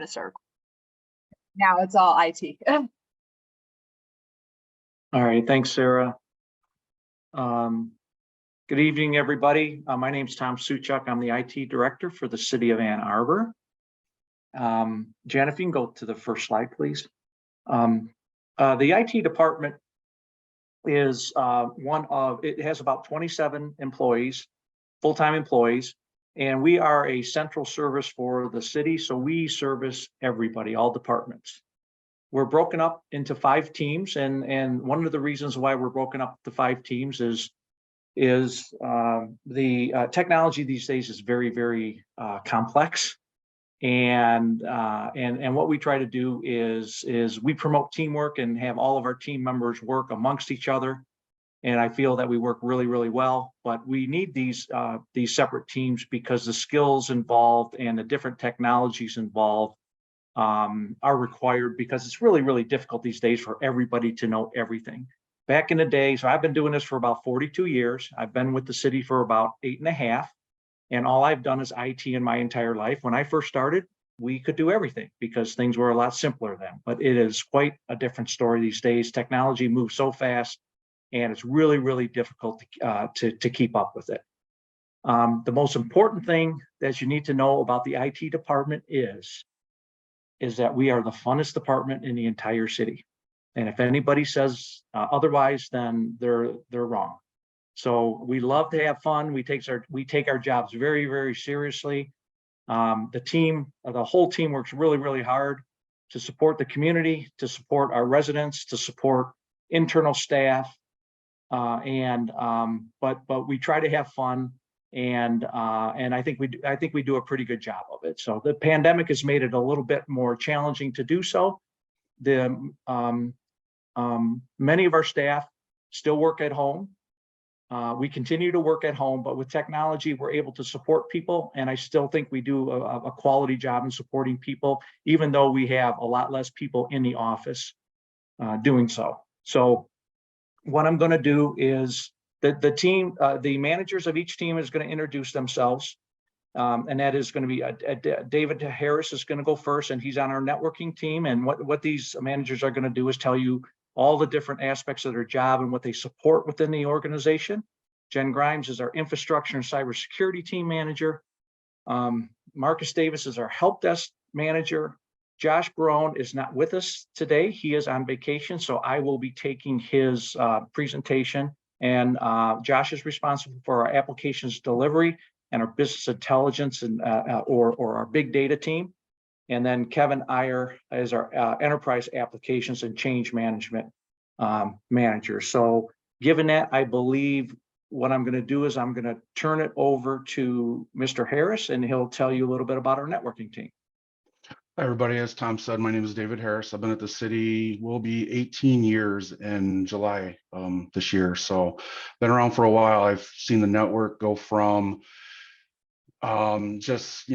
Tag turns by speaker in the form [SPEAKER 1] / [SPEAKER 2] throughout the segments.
[SPEAKER 1] a circle. Now it's all IT.
[SPEAKER 2] All right, thanks, Sarah. Good evening, everybody. My name is Tom Suchuk. I'm the IT director for the city of Ann Arbor. Jan, if you can go to the first slide, please. The IT department is it has about 27 employees, full-time employees, and we are a central service for the city. So we service everybody, all departments. We're broken up into 5 teams, and one of the reasons why we're broken up to 5 teams is the technology these days is very, very complex, and what we try to do is we promote teamwork and have all of our team members work amongst each other. And I feel that we work really, really well, but we need these separate teams because the skills involved and the different technologies involved are required, because it's really, really difficult these days for everybody to know everything. Back in the day, so I've been doing this for about 42 years. I've been with the city for about 8.5, and all I've done is IT in my entire life. When I first started, we could do everything because things were a lot simpler then, but it is quite a different story these days. Technology moves so fast, and it's really, really difficult to keep up with it. The most important thing that you need to know about the IT department is that we are the funnest department in the entire city. And if anybody says otherwise, then they're wrong. So we love to have fun. We take our jobs very, very seriously. The whole team works really, really hard to support the community, to support our residents, to support internal staff. But we try to have fun, and I think we do a pretty good job of it. So the pandemic has made it a little bit more challenging to do so. Many of our staff still work at home. We continue to work at home, but with technology, we're able to support people. And I still think we do a quality job in supporting people, even though we have a lot less people in the office doing so. So what I'm going to do is the managers of each team is going to introduce themselves. And that is going to be David Harris is going to go first, and he's on our networking team. And what these managers are going to do is tell you all the different aspects of their job and what they support within the organization. Jen Grimes is our infrastructure and cybersecurity team manager. Marcus Davis is our help desk manager. Josh Brown is not with us today. He is on vacation, so I will be taking his presentation. And Josh is responsible for our applications delivery and our business intelligence and or our big data team. And then Kevin Iyer is our enterprise applications and change management manager. So given that, I believe what I'm going to do is I'm going to turn it over to Mr. Harris, and he'll tell you a little bit about our networking team.
[SPEAKER 3] Hi, everybody. As Tom said, my name is David Harris. I've been at the city, will be 18 years in July this year. So been around for a while. I've seen the network go from just,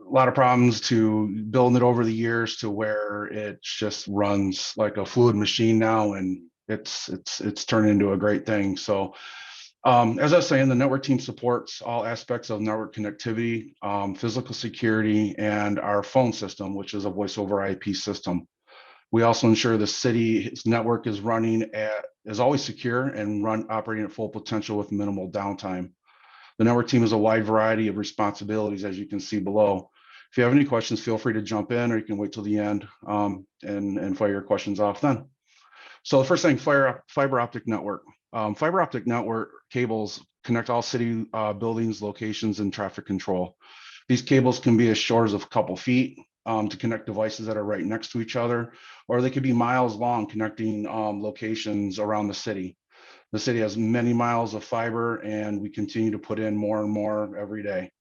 [SPEAKER 3] a lot of problems to building it over the years to where it just runs like a fluid machine now, and it's turned into a great thing. So as I was saying, the network team supports all aspects of network connectivity, physical security, and our phone system, which is a voice over IP system. We also ensure the city's network is is always secure and operating at full potential with minimal downtime. The network team has a wide variety of responsibilities, as you can see below. If you have any questions, feel free to jump in, or you can wait till the end and fire your questions off then. So the first thing, fiber optic network. Fiber optic network cables connect all city buildings, locations, and traffic control. These cables can be as short as a couple feet to connect devices that are right next to each other, or they could be miles long, connecting locations around the city. The city has many miles of fiber, and we continue to put in more and more every day.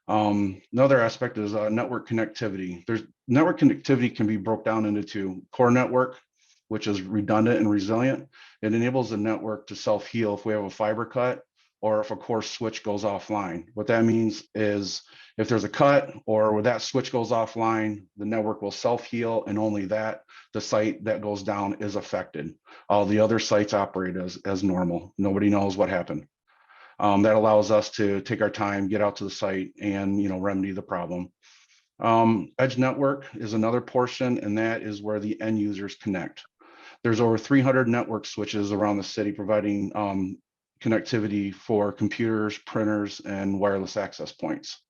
[SPEAKER 3] Another aspect is network connectivity. Network connectivity can be broke down into 2: core network, which is redundant and resilient. It enables the network to self-heal if we have a fiber cut or if a core switch goes offline. What that means is if there's a cut or where that switch goes offline, the network will self-heal, and only the site that goes down is affected. All the other sites operate as normal. Nobody knows what happened. That allows us to take our time, get out to the site, and remedy the problem. Edge network is another portion, and that is where the end users connect. There's over 300 network switches around the city providing connectivity for computers, printers, and wireless access points.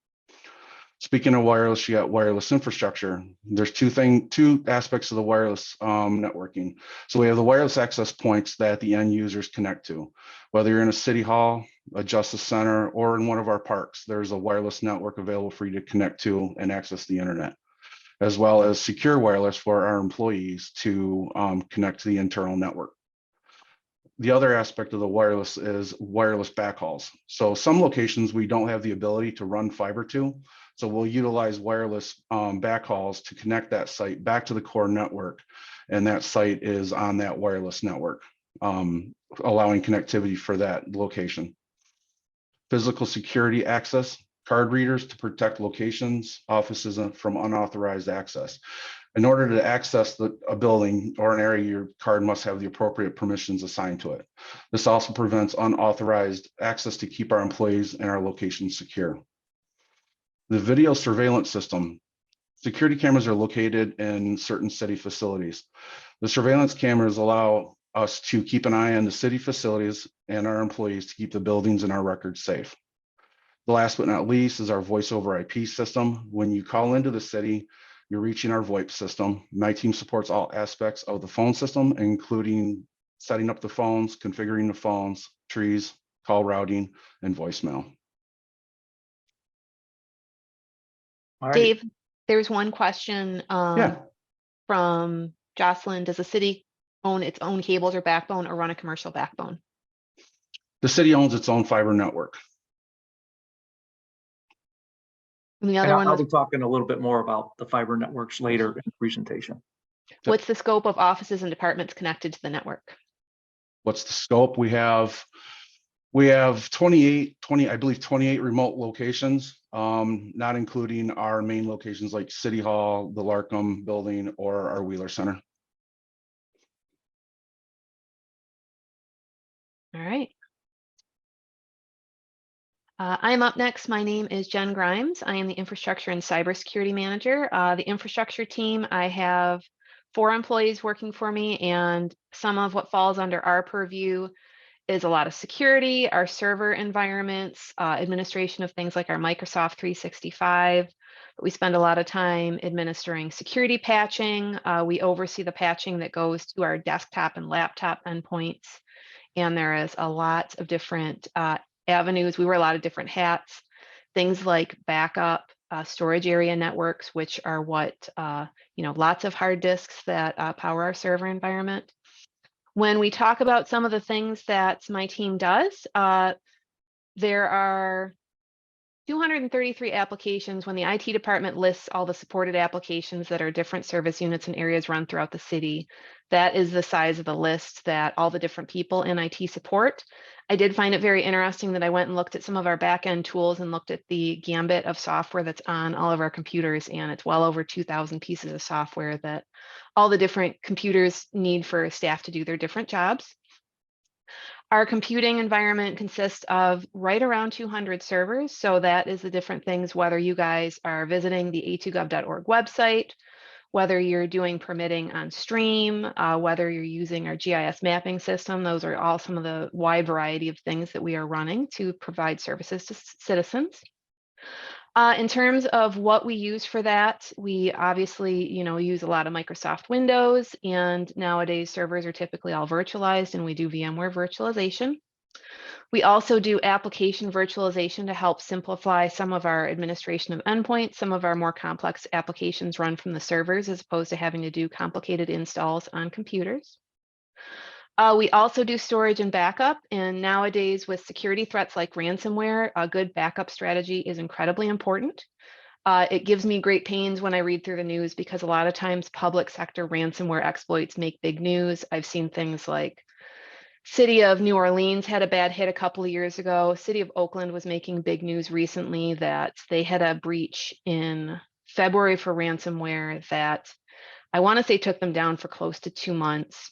[SPEAKER 3] Speaking of wireless, you got wireless infrastructure. There's two aspects of the wireless networking. So we have the wireless access points that the end users connect to. Whether you're in a city hall, a justice center, or in one of our parks, there's a wireless network available for you to connect to and access the internet, as well as secure wireless for our employees to connect to the internal network. The other aspect of the wireless is wireless backhauls. So some locations we don't have the ability to run fiber to, so we'll utilize wireless backhauls to connect that site back to the core network, and that site is on that wireless network, allowing connectivity for that location. Physical security access, card readers to protect locations, offices from unauthorized access. In order to access a building or an area, your card must have the appropriate permissions assigned to it. This also prevents unauthorized access to keep our employees and our locations secure. The video surveillance system. Security cameras are located in certain city facilities. The surveillance cameras allow us to keep an eye on the city facilities and our employees to keep the buildings and our records safe. The last but not least is our voice over IP system. When you call into the city, you're reaching our VoIP system. My team supports all aspects of the phone system, including setting up the phones, configuring the phones, trees, call routing, and voicemail.
[SPEAKER 2] All right.
[SPEAKER 4] Dave, there's one question
[SPEAKER 3] Yeah.
[SPEAKER 4] from Jocelyn. Does the city own its own cables or backbone or run a commercial backbone?
[SPEAKER 3] The city owns its own fiber network.
[SPEAKER 4] And the
[SPEAKER 2] And
[SPEAKER 4] other one
[SPEAKER 2] I'll
[SPEAKER 4] was,
[SPEAKER 2] be talking a little bit more about the fiber networks later in the presentation.
[SPEAKER 4] what's the scope of offices and departments connected to the network?
[SPEAKER 3] What's the scope? We have 28 remote locations, not including our main locations like City Hall, the Larkham building, or our Wheeler Center.
[SPEAKER 4] All right. I'm up next. My name is Jen Grimes. I am the Infrastructure and Cybersecurity Manager. The infrastructure team, I have 4 employees working for me, and some of what falls under our purview is a lot of security, our server environments, administration of things like our Microsoft 365. But we spend a lot of time administering security patching. We oversee the patching that goes to our desktop and laptop endpoints. And there is a lot of different avenues. We wear a lot of different hats, things like backup, storage area networks, which are what, lots of hard disks that power our server environment. When we talk about some of the things that my team does, there are 233 applications. When the IT department lists all the supported applications that are different service units and areas run throughout the city, that is the size of the list that all the different people in IT support. I did find it very interesting that I went and looked at some of our back-end tools and looked at the gambit of software that's on all of our computers, and it's well over 2,000 pieces of software that all the different computers need for staff to do their different jobs. Our computing environment consists of right around 200 servers. So that is the different things, whether you guys are visiting the a2gov.org website, whether you're doing permitting on stream, whether you're using our GIS mapping system. Those are all some of the wide variety of things that we are running to provide services to citizens. In terms of what we use for that, we obviously, use a lot of Microsoft Windows, and nowadays servers are typically all virtualized, and we do VMware virtualization. We also do application virtualization to help simplify some of our administration of endpoints. Some of our more complex applications run from the servers as opposed to having to do complicated installs on computers. We also do storage and backup, and nowadays with security threats like ransomware, a good backup strategy is incredibly important. It gives me great pains when I read through the news because a lot of times public sector ransomware exploits make big news. I've seen things like City of New Orleans had a bad hit a couple of years ago. City of Oakland was making big news recently that they had a breach in February for ransomware that I want to say took them down for close to 2 months.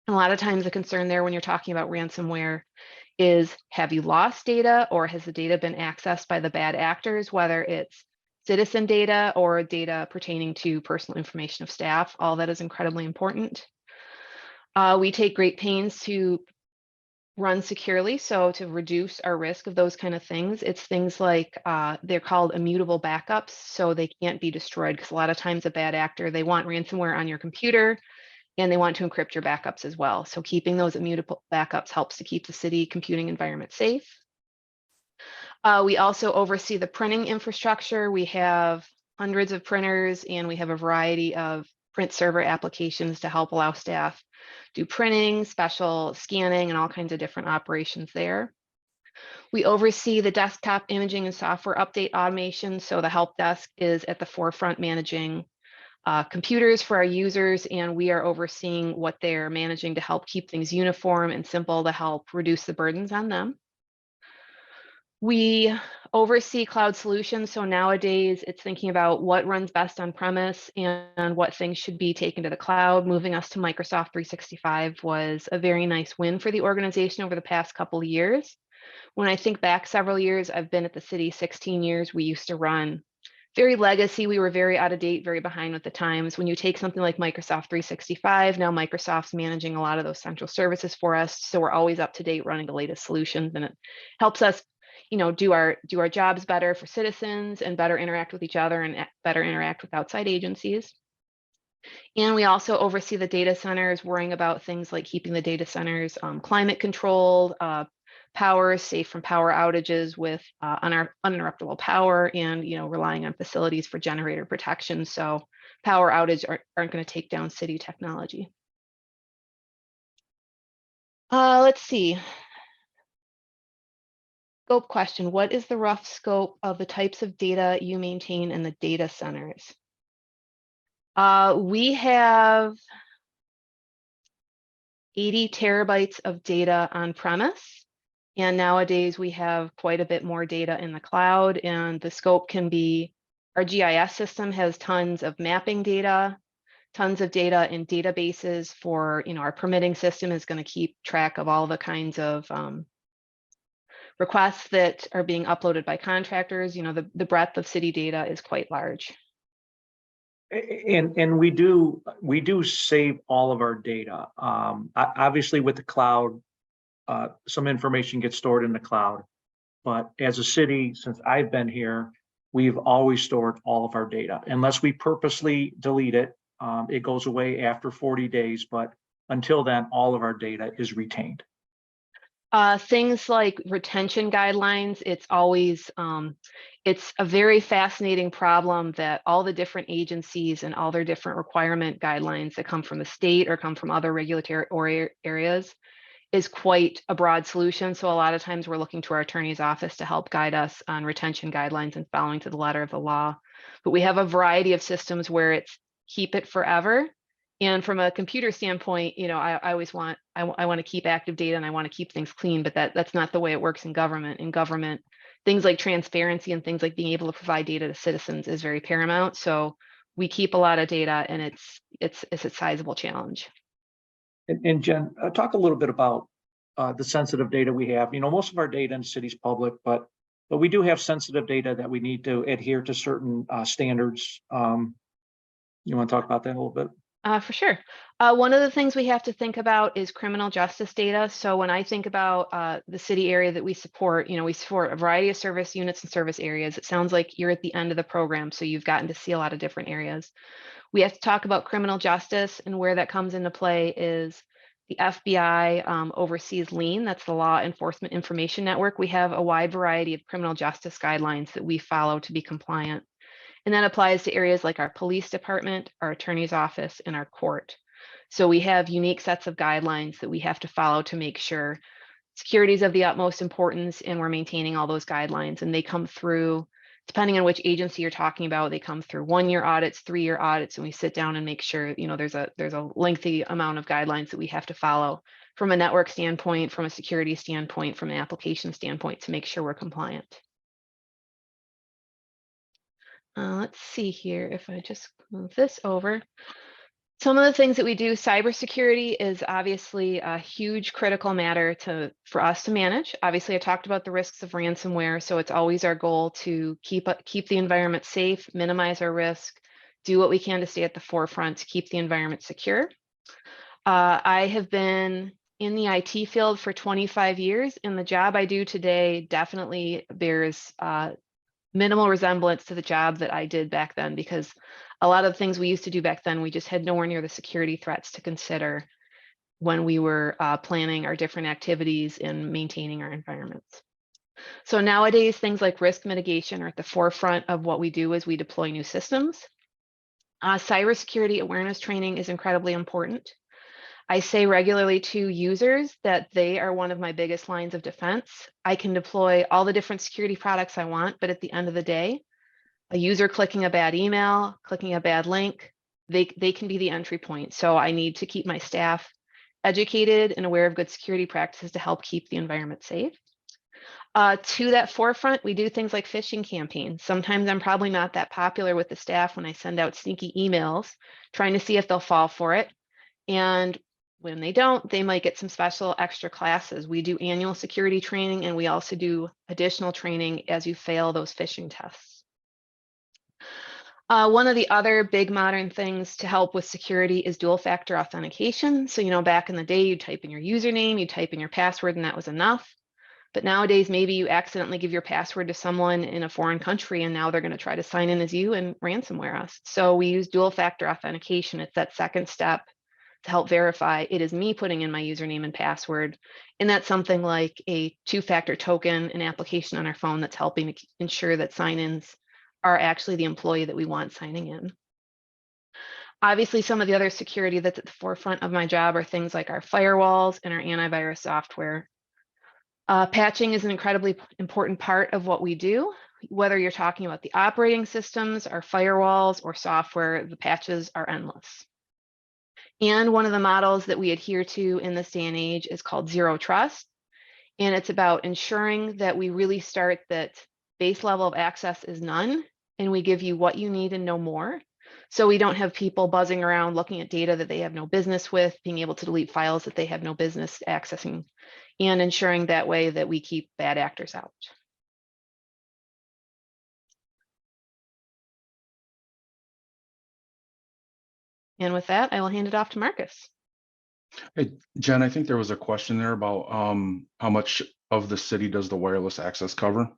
[SPEAKER 4] A lot of times the concern there when you're talking about ransomware is, have you lost data or has the data been accessed by the bad actors, whether it's citizen data or data pertaining to personal information of staff. All that is incredibly important. We take great pains to run securely, so to reduce our risk of those kind of things. It's things like they're called immutable backups, so they can't be destroyed, because a lot of times a bad actor, they want ransomware on your computer and they want to encrypt your backups as well. So keeping those immutable backups helps to keep the city computing environment safe. We also oversee the printing infrastructure. We have hundreds of printers and we have a variety of print server applications to help allow staff do printing, special scanning, and all kinds of different operations there. We oversee the desktop imaging and software update automation. So the help desk is at the forefront managing computers for our users, and we are overseeing what they're managing to help keep things uniform and simple to help reduce the burdens on them. We oversee cloud solutions. So nowadays it's thinking about what runs best on premise and what things should be taken to the cloud. Moving us to Microsoft 365 was a very nice win for the organization over the past couple of years. When I think back several years, I've been at the city 16 years. We used to run very legacy. We were very out of date, very behind with the times. When you take something like Microsoft 365, now Microsoft's managing a lot of those central services for us. So we're always up to date running the latest solutions, and it helps us do our jobs better for citizens and better interact with each other and better interact with outside agencies. And we also oversee the data centers, worrying about things like keeping the data centers climate controlled, power safe from power outages with uninterruptible power, and relying on facilities for generator protection, so power outages aren't going to take down city technology. Let's see. Scope question. What is the rough scope of the types of data you maintain in the data centers? We have 80 terabytes of data on premise. And nowadays we have quite a bit more data in the cloud, and the scope can be, our GIS system has tons of mapping data, tons of data in databases for, our permitting system is going to keep track of all the kinds of requests that are being uploaded by contractors. The breadth of city data is quite large.
[SPEAKER 2] And we do save all of our data. Obviously with the cloud, some information gets stored in the cloud, but as a city, since I've been here, we've always stored all of our data. Unless we purposely delete it, it goes away after 40 days, but until then, all of our data is retained.
[SPEAKER 4] Things like retention guidelines, it's always, it's a very fascinating problem that all the different agencies and all their different requirement guidelines that come from the state or come from other regulatory areas is quite a broad solution. So a lot of times we're looking to our attorney's office to help guide us on retention guidelines and following to the letter of the law. But we have a variety of systems where it's keep it forever. And from a computer standpoint, I always want, I want to keep active data and I want to keep things clean, but that's not the way it works in government. In government, things like transparency and things like being able to provide data to citizens is very paramount. So we keep a lot of data, and it's a sizable challenge.
[SPEAKER 2] And Jen, talk a little bit about the sensitive data we have. Most of our data in the city's public, but we do have sensitive data that we need to adhere to certain standards. You want to talk about that a little bit?
[SPEAKER 4] For sure. One of the things we have to think about is criminal justice data. So when I think about the city area that we support, we support a variety of service units and service areas. It sounds like you're at the end of the program, so you've gotten to see a lot of different areas. We have to talk about criminal justice, and where that comes into play is the FBI oversees LEAN, that's the Law Enforcement Information Network. We have a wide variety of criminal justice guidelines that we follow to be compliant. And that applies to areas like our police department, our attorney's office, and our court. So we have unique sets of guidelines that we have to follow to make sure security is of the utmost importance, and we're maintaining all those guidelines. And they come through, depending on which agency you're talking about, they come through 1-year audits, 3-year audits, and we sit down and make sure, there's a lengthy amount of guidelines that we have to follow from a network standpoint, from a security standpoint, from an application standpoint, to make sure we're compliant. Let's see here if I just move this over. Some of the things that we do, cybersecurity is obviously a huge critical matter for us to manage. Obviously, I talked about the risks of ransomware, so it's always our goal to keep the environment safe, minimize our risk, do what we can to stay at the forefront to keep the environment secure. I have been in the IT field for 25 years, and the job I do today definitely bears minimal resemblance to the job that I did back then, because a lot of the things we used to do back then, we just had nowhere near the security threats to consider when we were planning our different activities and maintaining our environments. So nowadays, things like risk mitigation are at the forefront of what we do as we deploy new systems. Cybersecurity awareness training is incredibly important. I say regularly to users that they are one of my biggest lines of defense. I can deploy all the different security products I want, but at the end of the day, a user clicking a bad email, clicking a bad link, they can be the entry point. So I need to keep my staff educated and aware of good security practices to help keep the environment safe. To that forefront, we do things like phishing campaigns. Sometimes I'm probably not that popular with the staff when I send out sneaky emails, trying to see if they'll fall for it. And when they don't, they might get some special extra classes. We do annual security training, and we also do additional training as you fail those phishing tests. One of the other big modern things to help with security is dual factor authentication. So, back in the day, you type in your username, you type in your password, and that was enough. But nowadays, maybe you accidentally give your password to someone in a foreign country, and now they're going to try to sign in as you and ransomware us. So we use dual factor authentication. It's that second step to help verify it is me putting in my username and password. And that's something like a two-factor token, an application on our phone that's helping to ensure that sign-ins are actually the employee that we want signing in. Obviously, some of the other security that's at the forefront of my job are things like our firewalls and our antivirus software. Patching is an incredibly important part of what we do. Whether you're talking about the operating systems, our firewalls, or software, the patches are endless. And one of the models that we adhere to in this day and age is called Zero Trust. And it's about ensuring that we really start that base level of access is none, and we give you what you need and no more. So we don't have people buzzing around looking at data that they have no business with, being able to delete files that they have no business accessing, and ensuring that way that we keep bad actors out. And with that, I will hand it off to Marcus.
[SPEAKER 3] Hey, Jen, I think there was a question there about how much of the city does the wireless access cover?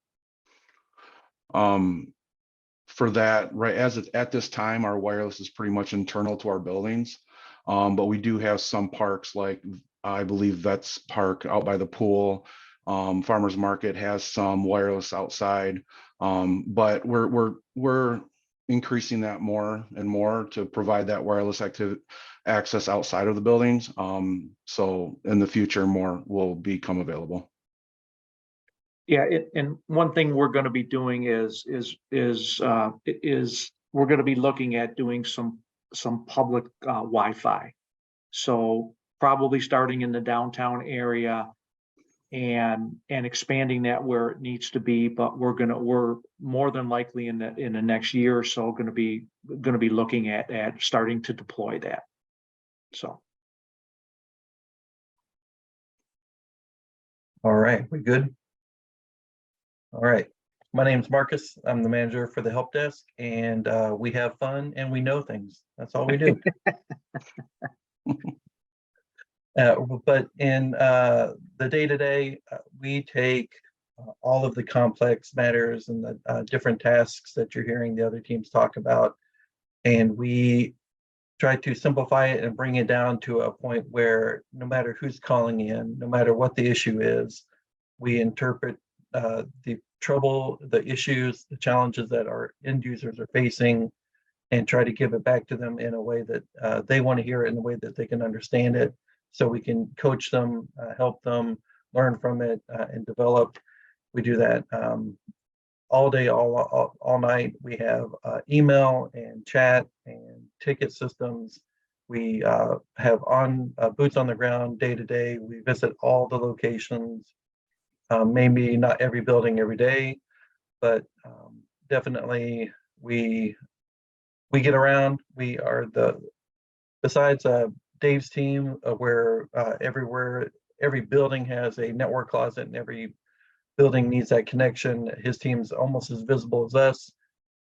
[SPEAKER 3] For that, right, at this time, our wireless is pretty much internal to our buildings. But we do have some parks, like I believe Vets Park out by the pool. Farmers Market has some wireless outside. But we're increasing that more and more to provide that wireless access outside of the buildings. So in the future, more will become available.
[SPEAKER 2] Yeah, and one thing we're going to be doing is we're going to be looking at doing some public Wi-Fi. So probably starting in the downtown area and expanding that where it needs to be. But we're more than likely in the next year or so going to be looking at starting to deploy that. So.
[SPEAKER 5] All right, we good? All right, my name's Marcus. I'm the manager for the help desk, and we have fun and we know things. That's all we do. But in the day-to-day, we take all of the complex matters and the different tasks that you're hearing the other teams talk about, and we try to simplify it and bring it down to a point where no matter who's calling in, no matter what the issue is, we interpret the trouble, the issues, the challenges that our end users are facing, and try to give it back to them in a way that they want to hear it, in a way that they can understand it, so we can coach them, help them learn from it, and develop. We do that all day, all night. We have email and chat and ticket systems. We have boots on the ground day to day. We visit all the locations. Maybe not every building every day, but definitely we get around. We are besides Dave's team, where every building has a network closet and every building needs that connection, his team's almost as visible as us.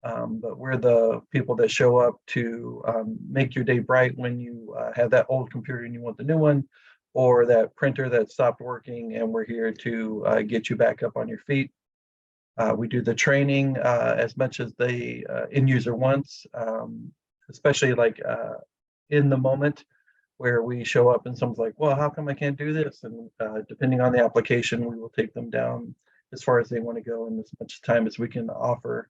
[SPEAKER 5] But we're the people that show up to make your day bright when you have that old computer and you want the new one, or that printer that stopped working, and we're here to get you back up on your feet. We do the training as much as the end user wants, especially like in the moment where we show up and someone's like, well, how come I can't do this? And depending on the application, we will take them down as far as they want to go in as much time as we can offer,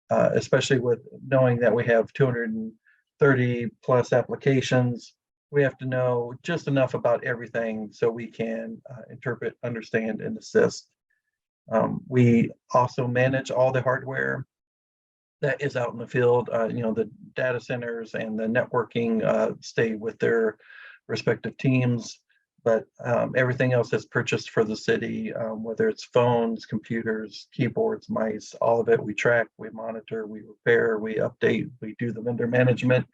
[SPEAKER 5] especially with knowing that we have 230 plus applications. We have to know just enough about everything so we can interpret, understand, and assist. We also manage all the hardware that is out in the field. The data centers and the networking stay with their respective teams, but everything else is purchased for the city, whether it's phones, computers, keyboards, mice, all of it. We track, we monitor, we repair, we update, we do the vendor management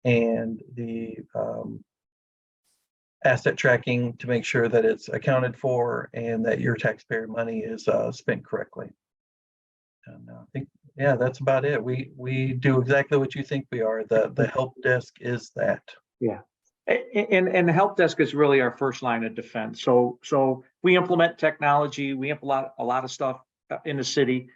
[SPEAKER 5] and the asset tracking to make sure that it's accounted for and that your taxpayer money is spent correctly. And I think, yeah, that's about it. We do exactly what you think we are. The help desk is that.
[SPEAKER 2] Yeah. And the help desk is really our first line of defense. So we implement technology, we implement a lot of stuff in the city,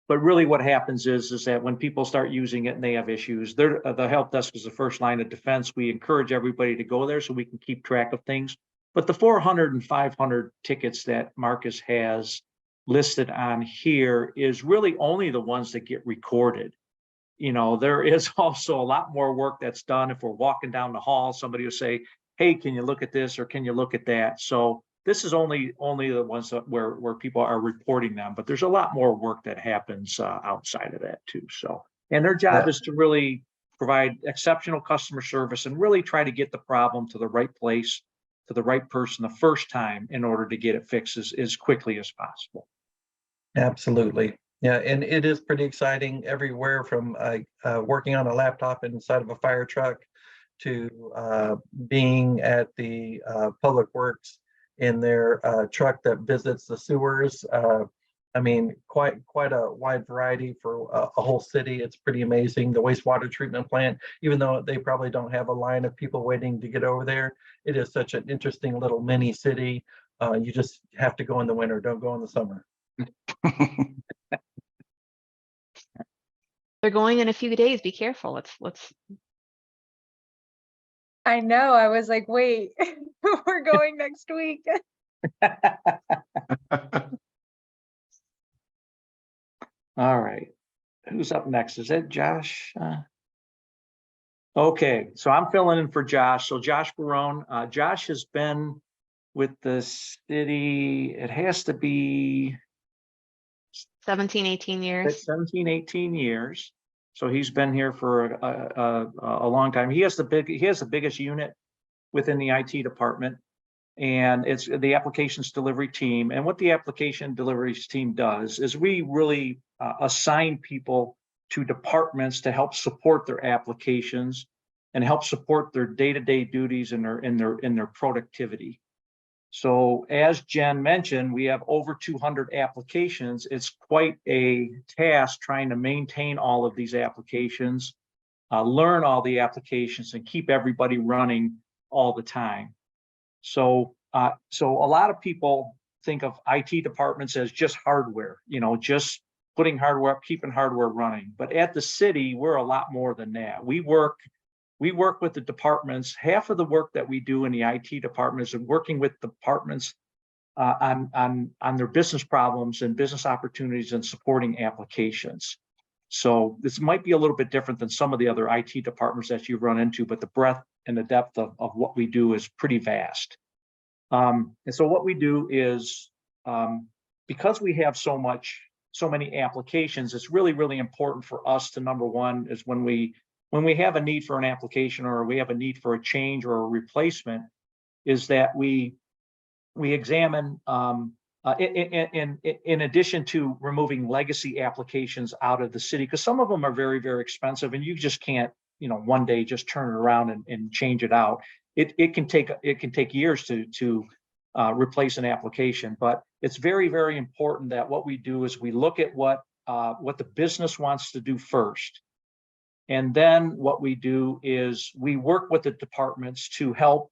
[SPEAKER 2] but really what happens is that when people start using it and they have issues, the help desk is the first line of defense. We encourage everybody to go there so we can keep track of things. But the 400 and 500 tickets that Marcus has listed on here is really only the ones that get recorded. There is also a lot more work that's done. If we're walking down the hall, somebody will say, hey, can you look at this or can you look at that? So this is only the ones where people are reporting them, but there's a lot more work that happens outside of that too. So, and their job is to really provide exceptional customer service and really try to get the problem to the right place, to the right person the first time in order to get it fixed as quickly as possible.
[SPEAKER 5] Absolutely. Yeah, and it is pretty exciting everywhere from working on a laptop inside of a fire truck to being at the Public Works in their truck that visits the sewers. I mean, quite a wide variety for a whole city. It's pretty amazing. The wastewater treatment plant, even though they probably don't have a line of people waiting to get over there, it is such an interesting little mini city. You just have to go in the winter, don't go in the summer.
[SPEAKER 4] They're going in a few days. Be careful. Let's.
[SPEAKER 1] I know. I was like, wait, we're going next week.
[SPEAKER 2] All right. Who's up next? Is it Josh? Okay, so I'm filling in for Josh. So Josh Barone, Josh has been with the city, it has to be
[SPEAKER 4] 17, 18 years.
[SPEAKER 2] 17, 18 years. So he's been here for a long time. He has the biggest unit within the IT department, and it's the applications delivery team. And what the application delivery team does is we really assign people to departments to help support their applications and help support their day-to-day duties and their productivity. So as Jen mentioned, we have over 200 applications. It's quite a task trying to maintain all of these applications, learn all the applications, and keep everybody running all the time. So a lot of people think of IT departments as just hardware, just putting hardware up, keeping hardware running. But at the city, we're a lot more than that. We work with the departments. Half of the work that we do in the IT department is working with departments on their business problems and business opportunities and supporting applications. So this might be a little bit different than some of the other IT departments that you run into, but the breadth and the depth of what we do is pretty vast. And so what we do is, because we have so many applications, it's really, really important for us to, number one, is when we have a need for an application or we have a need for a change or a replacement, is that we examine, in addition to removing legacy applications out of the city, because some of them are very, very expensive and you just can't one day just turn it around and change it out. It can take years to replace an application, but it's very, very important that what we do is we look at what the business wants to do first. And then what we do is we work with the departments to help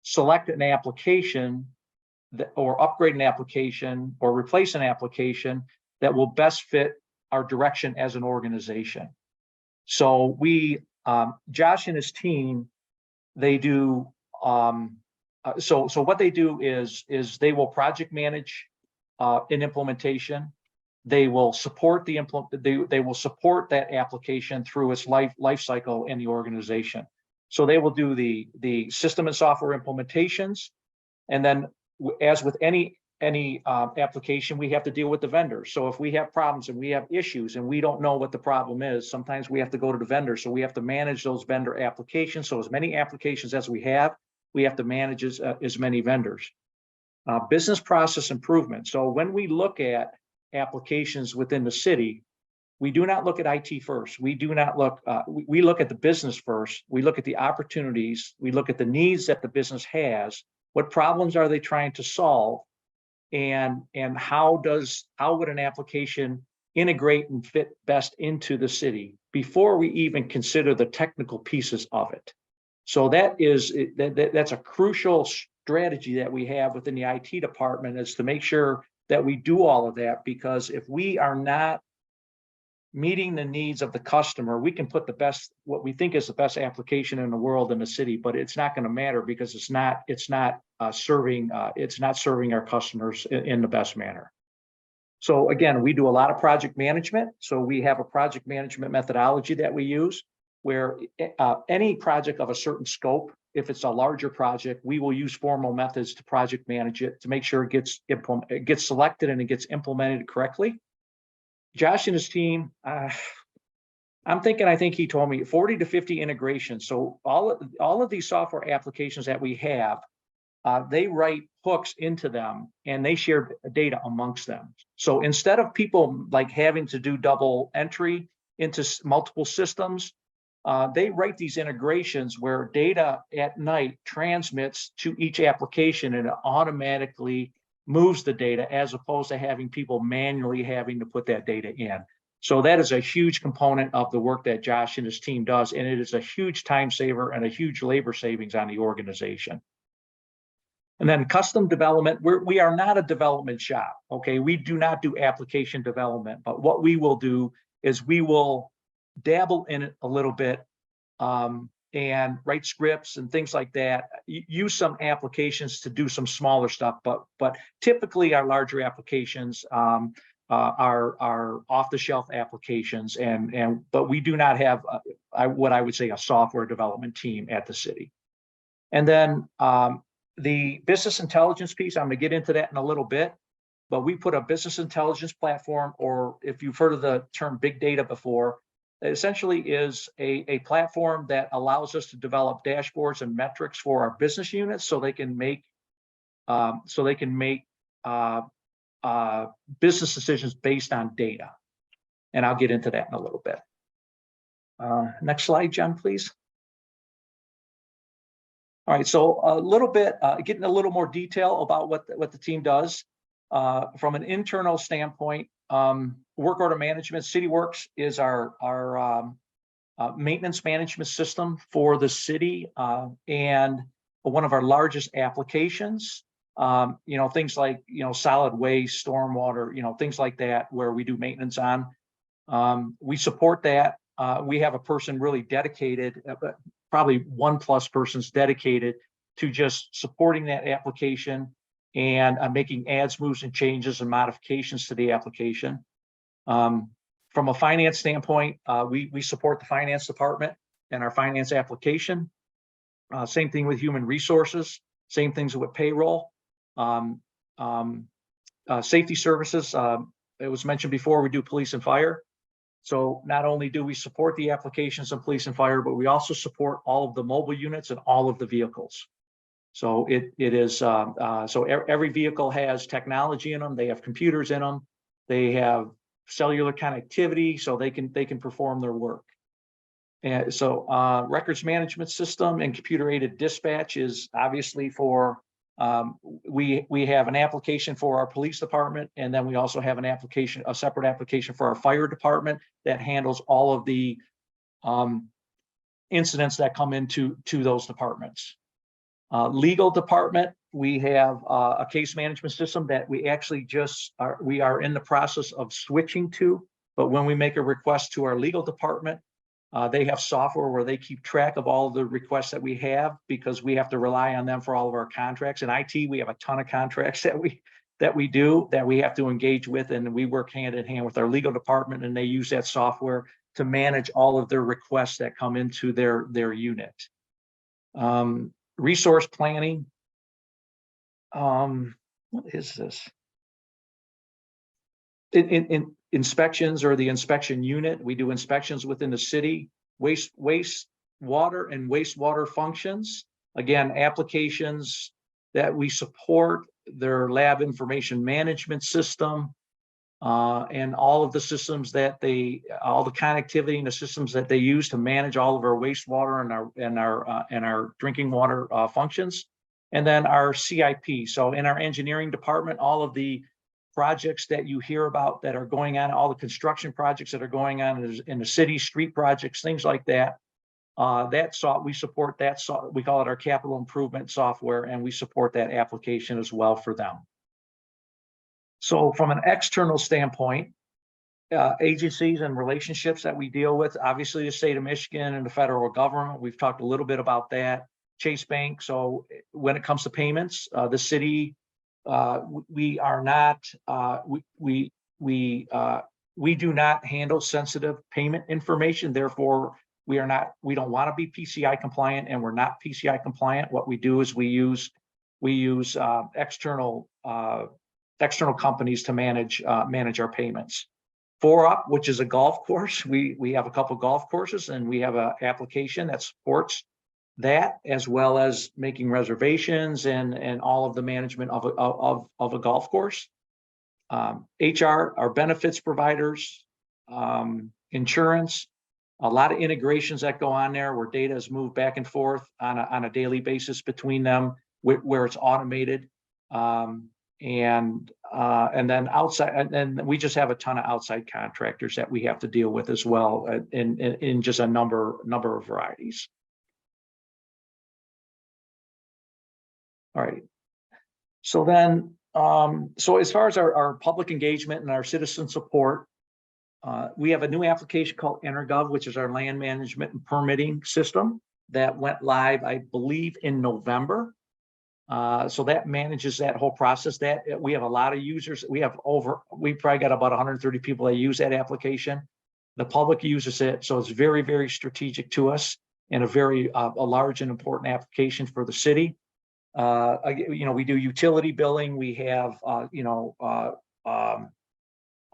[SPEAKER 2] select an application or upgrade an application or replace an application that will best fit our direction as an organization. So Josh and his team, they do, so what they do is they will project manage an implementation. They will support they will support that application through its life cycle in the organization. So they will do the system and software implementations, and then as with any application, we have to deal with the vendor. So if we have problems and we have issues and we don't know what the problem is, sometimes we have to go to the vendor. So we have to manage those vendor applications. So as many applications as we have to manage as many vendors. Business process improvement. So when we look at applications within the city, we do not look at IT first. We do not look, we look at the business first. We look at the opportunities. We look at the needs that the business has. What problems are they trying to solve? And how would an application integrate and fit best into the city before we even consider the technical pieces of it? So that's a crucial strategy that we have within the IT department, is to make sure that we do all of that, because if we are not meeting the needs of the customer, we can put what we think is the best application in the world in the city, but it's not going to matter because it's not serving our customers in the best manner. So again, we do a lot of project management. So we have a project management methodology that we use, where any project of a certain scope, if it's a larger project, we will use formal methods to project manage it to make sure it gets selected and it gets implemented correctly. Josh and his team, I think he told me 40 to 50 integrations. So all of these software applications that we have, they write hooks into them and they share data amongst them. So instead of people like having to do double entry into multiple systems, they write these integrations where data at night transmits to each application and it automatically moves the data, as opposed to having people manually having to put that data in. So that is a huge component of the work that Josh and his team does, and it is a huge time saver and a huge labor savings on the organization. And then custom development, we are not a development shop, okay? We do not do application development, but what we will do is we will dabble in it a little bit and write scripts and things like that, use some applications to do some smaller stuff, but typically our larger applications are off-the-shelf applications, but we do not have what I would say a software development team at the city. And then the business intelligence piece, I'm going to get into that in a little bit, but we put a business intelligence platform, or if you've heard of the term big data before, it essentially is a platform that allows us to develop dashboards and metrics for our business units so they can make business decisions based on data. And I'll get into that in a little bit. Next slide, Jen, please. All right, so a little bit, getting a little more detail about what the team does. From an internal standpoint, work order management, CityWorks is our maintenance management system for the city, and one of our largest applications. Things like, solid waste, stormwater, things like that, where we do maintenance on. We support that. We have a person really dedicated, probably 1+ persons dedicated to just supporting that application and making adds, moves, and changes and modifications to the application. From a finance standpoint, we support the finance department and our finance application. Same thing with human resources, same things with payroll. Safety services, it was mentioned before, we do police and fire. So not only do we support the applications of police and fire, but we also support all of the mobile units and all of the vehicles. So every vehicle has technology in them. They have computers in them. They have cellular connectivity, so they can perform their work. And so records management system and computer aided dispatch is obviously for, we have an application for our police department, and then we also have an application, a separate application for our fire department that handles all of the incidents that come into those departments. Legal department, we have a case management system that we actually we are in the process of switching to. But when we make a request to our legal department, they have software where they keep track of all of the requests that we have, because we have to rely on them for all of our contracts. In IT, we have a ton of contracts that we have to engage with, and we work hand in hand with our legal department, and they use that software to manage all of their requests that come into their unit. Resource planning. What is this? In inspections, or the inspection unit, we do inspections within the city, water and wastewater functions. Again, applications that we support, their lab information management system, and all of the systems that all the connectivity and the systems that they use to manage all of our wastewater and our drinking water functions. And then our CIP. So in our engineering department, all of the projects that you hear about that are going on, all the construction projects that are going on in the city, street projects, things like that. We support that. We call it our capital improvement software, and we support that application as well for them. So from an external standpoint, agencies and relationships that we deal with, obviously the state of Michigan and the federal government, we've talked a little bit about that. Chase Bank. So when it comes to payments, the city, we are not, we do not handle sensitive payment information. Therefore, we don't want to be PCI compliant, and we're not PCI compliant. What we do is we use external companies to manage our payments. 4UP, which is a golf course. We have a couple golf courses, and we have an application that supports that, as well as making reservations and all of the management of a golf course. HR, our benefits providers, insurance, a lot of integrations that go on there where data is moved back and forth on a daily basis between them, where it's automated. And then outside, and then we just have a ton of outside contractors that we have to deal with as well, in just a number of varieties. All right. So then, so as far as our public engagement and our citizen support, we have a new application called EnerGov, which is our land management and permitting system that went live, I believe, in November. So that manages that whole process. That we have a lot of users. We probably got about 130 people that use that application. The public uses it, so it's very, very strategic to us, and a large and important application for the city. We do utility billing. We have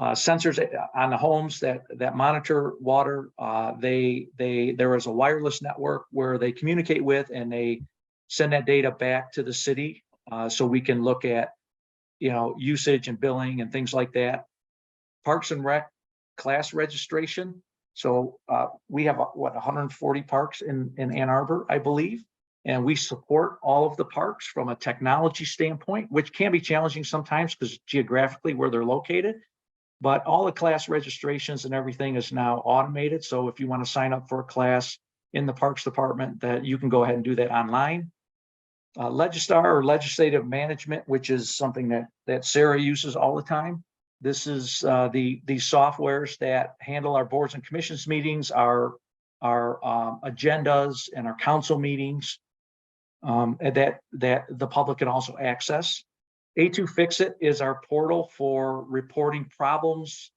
[SPEAKER 2] sensors on the homes that monitor water. There is a wireless network where they communicate with, and they send that data back to the city, so we can look at usage and billing and things like that. Parks and Rec class registration. So we have 140 parks in Ann Arbor, I believe. And we support all of the parks from a technology standpoint, which can be challenging sometimes because geographically where they're located. But all the class registrations and everything is now automated. So if you want to sign up for a class in the Parks Department, that you can go ahead and do that online. Legistar, or legislative management, which is something that Sarah uses all the time. This is the softwares that handle our boards and commissions meetings, our agendas, and our council meetings. That the public can also access. A2Fixit is our portal for reporting problems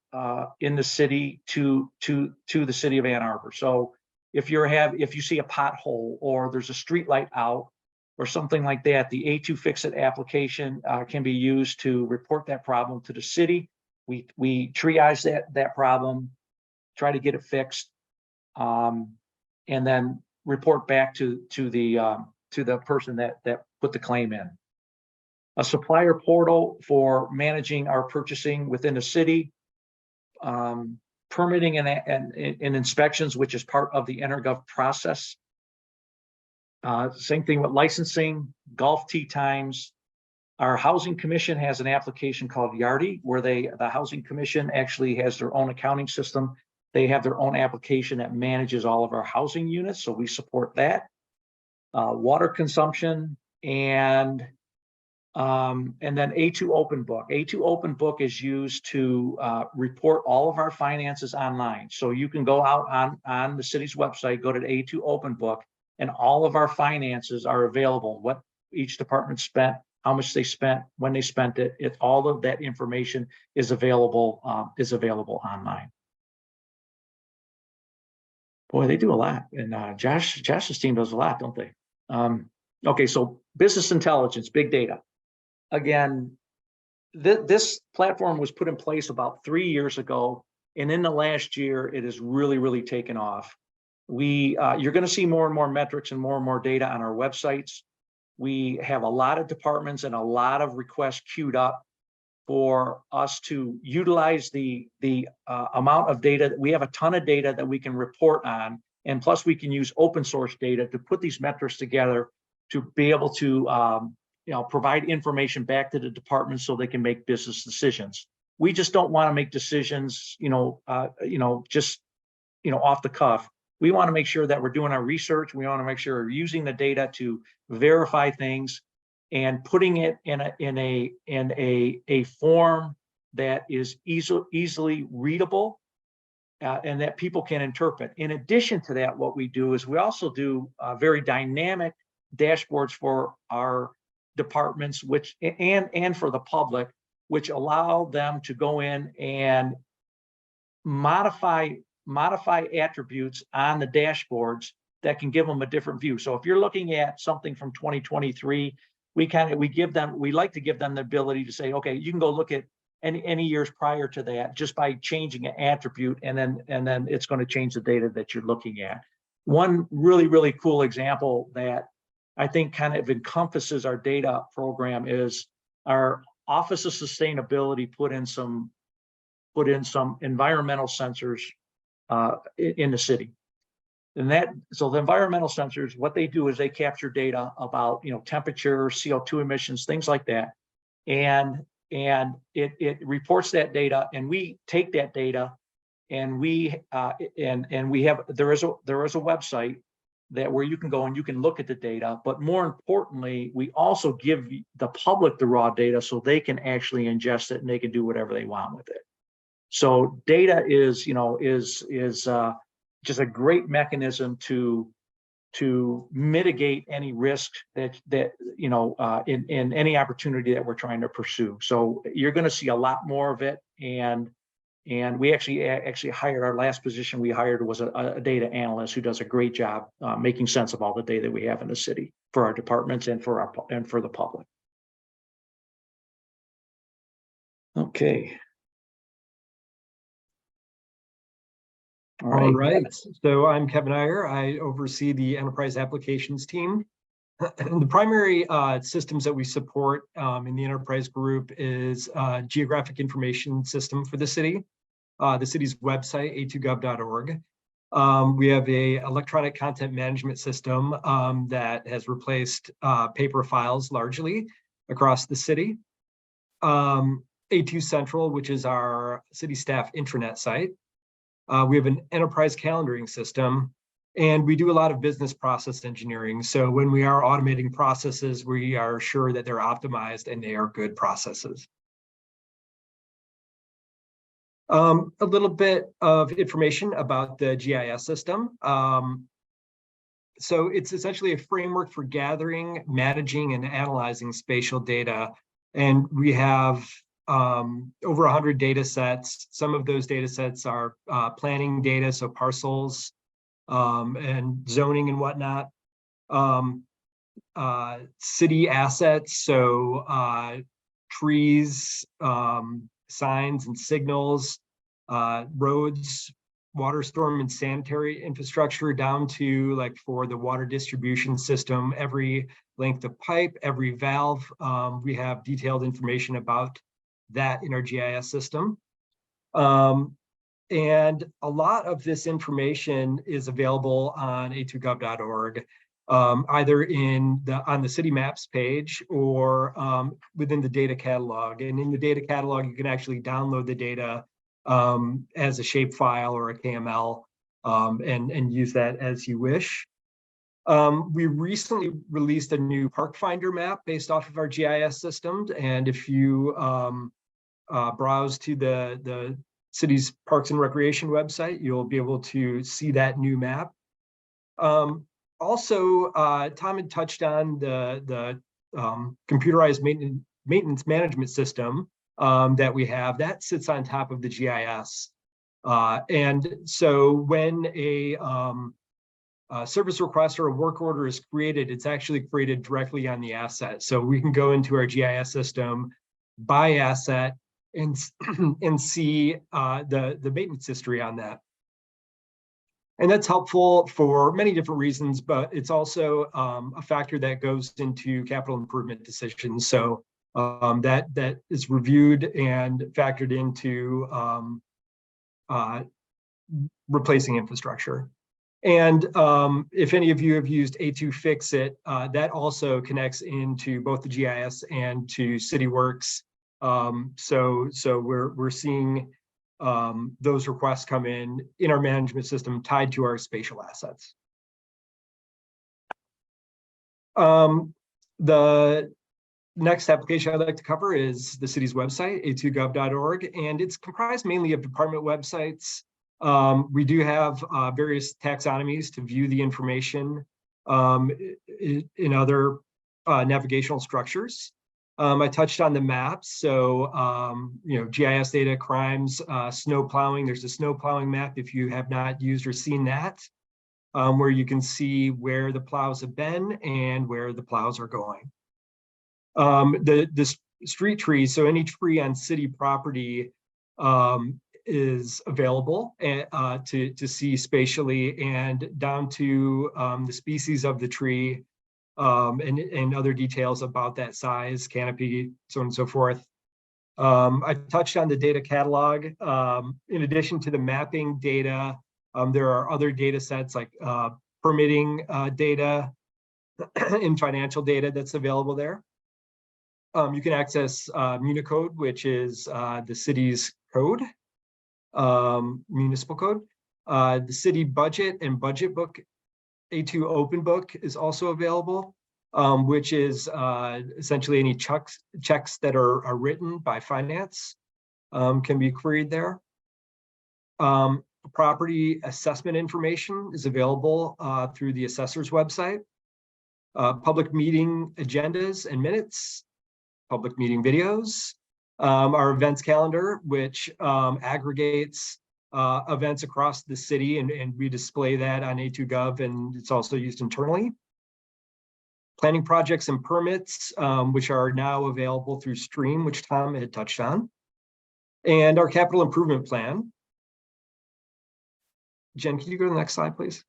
[SPEAKER 2] in the city to the city of Ann Arbor. So if you see a pothole, or there's a street light out, or something like that, the A2Fixit application can be used to report that problem to the city. We triage that problem, try to get it fixed, and then report back to the person that put the claim in. A supplier portal for managing our purchasing within the city. permitting and inspections, which is part of the EnerGov process. Same thing with licensing, golf tee times. Our Housing Commission has an application called Yardi, where the Housing Commission actually has their own accounting system. They have their own application that manages all of our housing units, so we support that. Water consumption and then A2 Open Book. A2 Open Book is used to report all of our finances online. So you can go out on the city's website, go to the A2 Open Book, and all of our finances are available. What each department spent, how much they spent, when they spent it. All of that information is available online. Boy, they do a lot, and Josh's team does a lot, don't they? Okay, so business intelligence, big data. Again, this platform was put in place about 3 years ago, and in the last year, it has really taken off. You're going to see more and more metrics and more data on our websites. We have a lot of departments and a lot of requests queued up for us to utilize the amount of data. We have a ton of data that we can report on, and plus we can use open source data to put these metrics together to be able to provide information back to the department so they can make business decisions. We just don't want to make decisions, just off the cuff. We want to make sure that we're doing our research. We want to make sure we're using the data to verify things and putting it in a form that is easily readable and that people can interpret. In addition to that, what we do is we also do very dynamic dashboards for our departments, and for the public, which allow them to go in and modify attributes on the dashboards that can give them a different view. So if you're looking at something from 2023, we like to give them the ability to say, okay, you can go look at any years prior to that just by changing an attribute, and then it's going to change the data that you're looking at. One really cool example that I think kind of encompasses our data program is our Office of Sustainability put in some environmental sensors in the city. So the environmental sensors, what they do is they capture data about temperature, CO2 emissions, things like that, and it reports that data, and we take that data and we have there is a website where you can go and you can look at the data, but more importantly, we also give the public the raw data so they can actually ingest it and they can do whatever they want with it. So data is just a great mechanism to mitigate any risk that in any opportunity that we're trying to pursue. So you're going to see a lot more of it, and we actually hired, our last position we hired was a data analyst who does a great job making sense of all the data we have in the city for our departments and for the public. Okay.
[SPEAKER 6] All right. So I'm Kevin Iyer. I oversee the enterprise applications team. The primary systems that we support in the enterprise group is geographic information system for the city's website, a2gov.org. We have a electronic content management system that has replaced paper files largely across the city. A2 Central, which is our city staff intranet site. We have an enterprise calendaring system, and we do a lot of business process engineering. So when we are automating processes, we are sure that they're optimized and they are good processes. A little bit of information about the GIS system. So it's essentially a framework for gathering, managing, and analyzing spatial data. And we have over 100 data sets. Some of those data sets are planning data, so parcels and zoning and whatnot. City assets, so trees, signs and signals, roads, water, storm, and sanitary infrastructure, down to, like, for the water distribution system, every length of pipe, every valve. We have detailed information about that in our GIS system. And a lot of this information is available on a2gov.org, either on the city maps page or within the data catalog. And in the data catalog, you can actually download the data as a shapefile or a KML and use that as you wish. We recently released a new Park Finder map based off of our GIS system. And if you browse to the city's Parks and Recreation website, you'll be able to see that new map. Also, Tom had touched on the computerized maintenance management system that we have. That sits on top of the GIS. And so when a service request or a work order is created, it's actually created directly on the asset. So we can go into our GIS system by asset and see the maintenance history on that. And that's helpful for many different reasons, but it's also a factor that goes into capital improvement decisions. So that is reviewed and factored into replacing infrastructure. And if any of you have used A2Fixit, that also connects into both the GIS and to CityWorks. So we're seeing those requests come in our management system tied to our spatial assets. The next application I'd like to cover is the city's website, a2gov.org, and it's comprised mainly of department websites. We do have various taxonomies to view the information in other navigational structures. I touched on the maps, so GIS data, crimes, snow plowing. There's a snow plowing map if you have not used or seen that, where you can see where the plows have been and where the plows are going. The street trees, so any tree on city property is available to see spatially, and down to the species of the tree and other details about that size, canopy, so on and so forth. I touched on the data catalog. In addition to the mapping data, there are other data sets like permitting data and financial data that's available there. You can access Municode, which is the city's code, municipal code. The city budget and budget book, A2 Open Book, is also available, which is essentially any checks that are written by finance can be queried there. Property assessment information is available through the assessor's website. Public meeting agendas and minutes, public meeting videos, our events calendar, which aggregates events across the city, and we display that on A2Gov, and it's also used internally. Planning projects and permits, which are now available through Stream, which Tom had touched on, and our capital improvement plan. Jen, can you go to the next slide, please?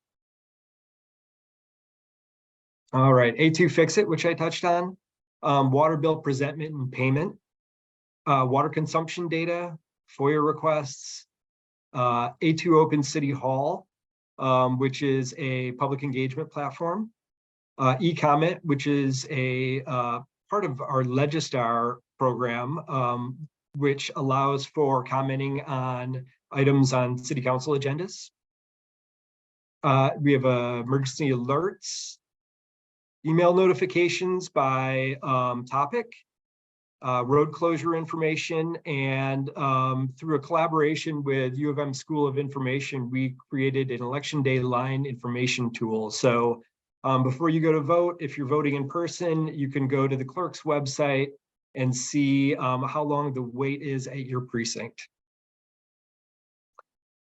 [SPEAKER 6] All right, A2Fixit, which I touched on, water bill presentment and payment, water consumption data, FOIA requests, A2 Open City Hall, which is a public engagement platform, e-comment, which is a part of our Legistar program, which allows for commenting on items on city council agendas. We have emergency alerts, email notifications by topic, road closure information, and through a collaboration with U of M School of Information, we created an election day line information tool. So before you go to vote, if you're voting in person, you can go to the clerk's website and see how long the wait is at your precinct.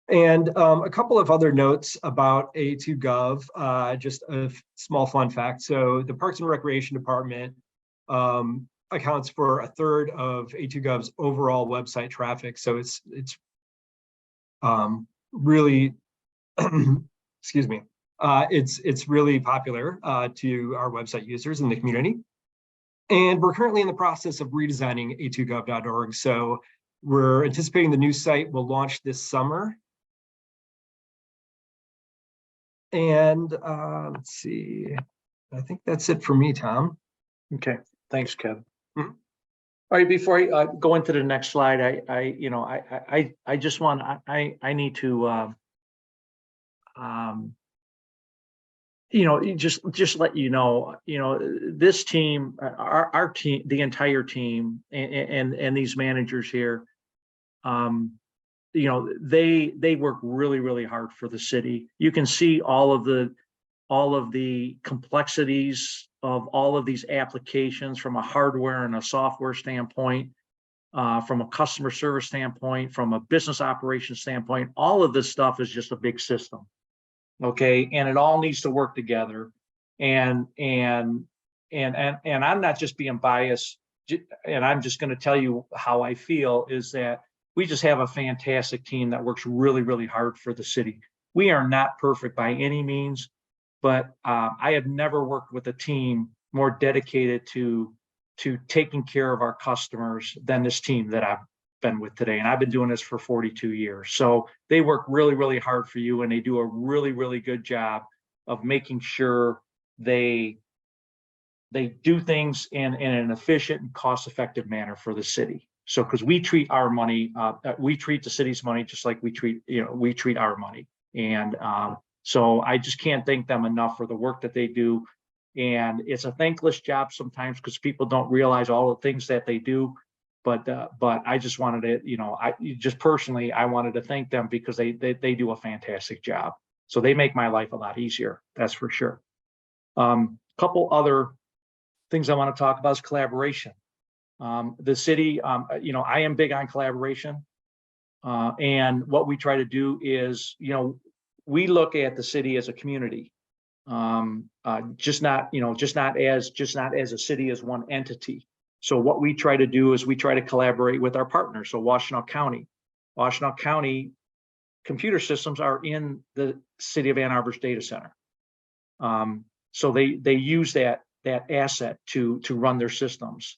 [SPEAKER 6] And a couple of other notes about A2Gov, just a small fun fact. So the Parks and Recreation Department accounts for a third of A2Gov's overall website traffic. So it's really, excuse me, it's really popular to our website users in the community. And we're currently in the process of redesigning a2gov.org. So We're anticipating the new site will launch this summer. And let's see, I think that's it for me, Tom.
[SPEAKER 2] Okay, thanks, Kevin.
[SPEAKER 6] Mhm.
[SPEAKER 2] All right, before I go into the next slide, I just want, I need to, just let this team, our team, the entire team, and these managers here, they work really, really hard for the city. You can see all of the complexities of all of these applications from a hardware and a software standpoint, from a customer service standpoint, from a business operations standpoint. All of this stuff is just a big system. Okay, and it all needs to work together. And I'm not just being biased, and I'm just going to tell you how I feel, is that we just have a fantastic team that works really, really hard for the city. We are not perfect by any means, but I have never worked with a team more dedicated to taking care of our customers than this team that I've been with today. And I've been doing this for 42 years. So they work really, really hard for you, and they do a really, really good job of making sure they do things in an efficient and cost-effective manner for the city. So, because we treat our money, we treat the city's money just like we treat our money. And so I just can't thank them enough for the work that they do. And it's a thankless job sometimes because people don't realize all the things that they do. But I just wanted to, I wanted to thank them because they do a fantastic job. So they make my life a lot easier. That's for sure. Couple other things I want to talk about is collaboration. The city, I am big on collaboration. And what we try to do is, we look at the city as a community, just not as a city, as one entity. So what we try to do is we try to collaborate with our partners. So Washtenaw County computer systems are in the city of Ann Arbor's data center. So they use that asset to run their systems.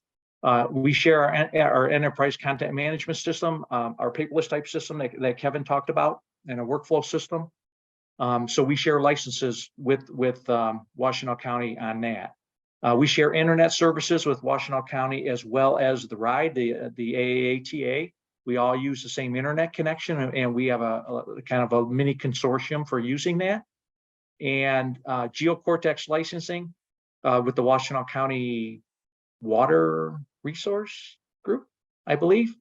[SPEAKER 2] We share our enterprise content management system, our paperless type system that Kevin talked about, and a workflow system. So we share licenses with Washtenaw County on that. We share internet services with Washtenaw County as well as the RIDE, the AATA. We all use the same internet connection, and we have a kind of a mini consortium for using that. And GeoCortex licensing with the Washtenaw County Water Resource Group, I believe.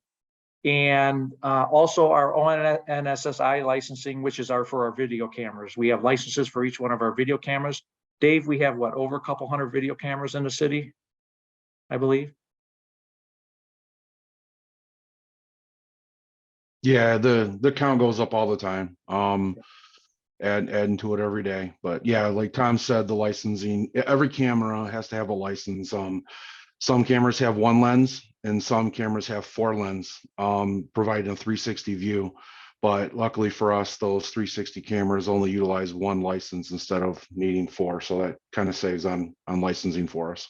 [SPEAKER 2] And also our ONSSI licensing, which is for our video cameras. We have licenses for each one of our video cameras. Dave, we have over a couple hundred video cameras in the city, I believe.
[SPEAKER 3] Yeah, the count goes up all the time. Adding to it every day. But yeah, like Tom said, the licensing, every camera has to have a license. Some cameras have one lens and some cameras have four lens, providing a 360 view. But luckily for us, those 360 cameras only utilize one license instead of needing four. So that kind of saves on licensing for us.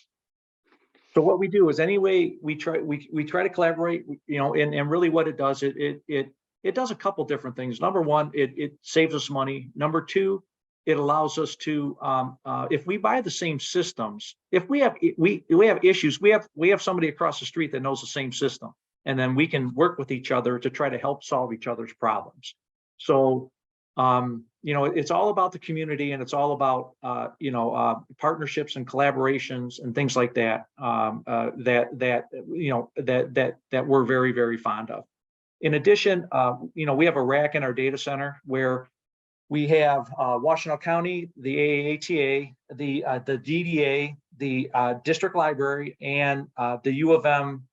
[SPEAKER 2] So what we do is, anyway, we try to collaborate, and really what it does, it does a couple different things. Number one, it saves us money. Number two, it allows us to, if we buy the same systems, if we have issues, we have somebody across the street that knows the same system, and then we can work with each other to try to help solve each other's problems. So, it's all about the community, and it's all about, partnerships and collaborations and things like that, that we're very, very fond of. In addition, we have a rack in our data center where we have Washtenaw County, the AATA, the DDA, the district library, and the U of M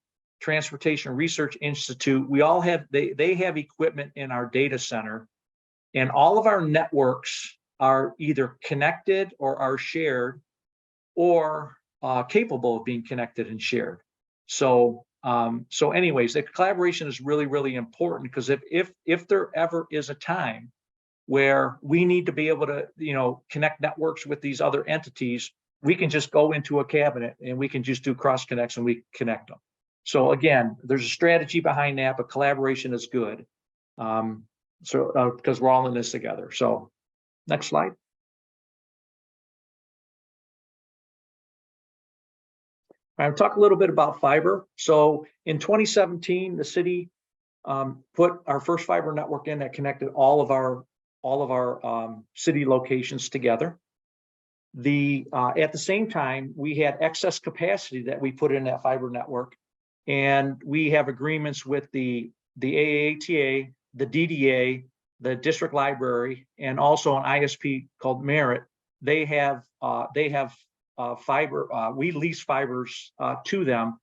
[SPEAKER 2] Transportation Research Institute. We all have, they have equipment in our data center, and all of our networks are either connected or are shared or capable of being connected and shared. So anyways, the collaboration is really, really important, because if there ever is a time where we need to be able to, connect networks with these other entities, we can just go into a cabinet and we can just do cross connects and we connect them. So again, there's a strategy behind that, but collaboration is good. Because we're all in this together. So next slide. I'll talk a little bit about fiber. So in 2017, the city put our first fiber network in that connected all of our city locations together. At the same time, we had excess capacity that we put in that fiber network, and we have agreements with the AATA, the DDA, the district library, and also an ISP called Merit. They have fiber. We lease fibers to them,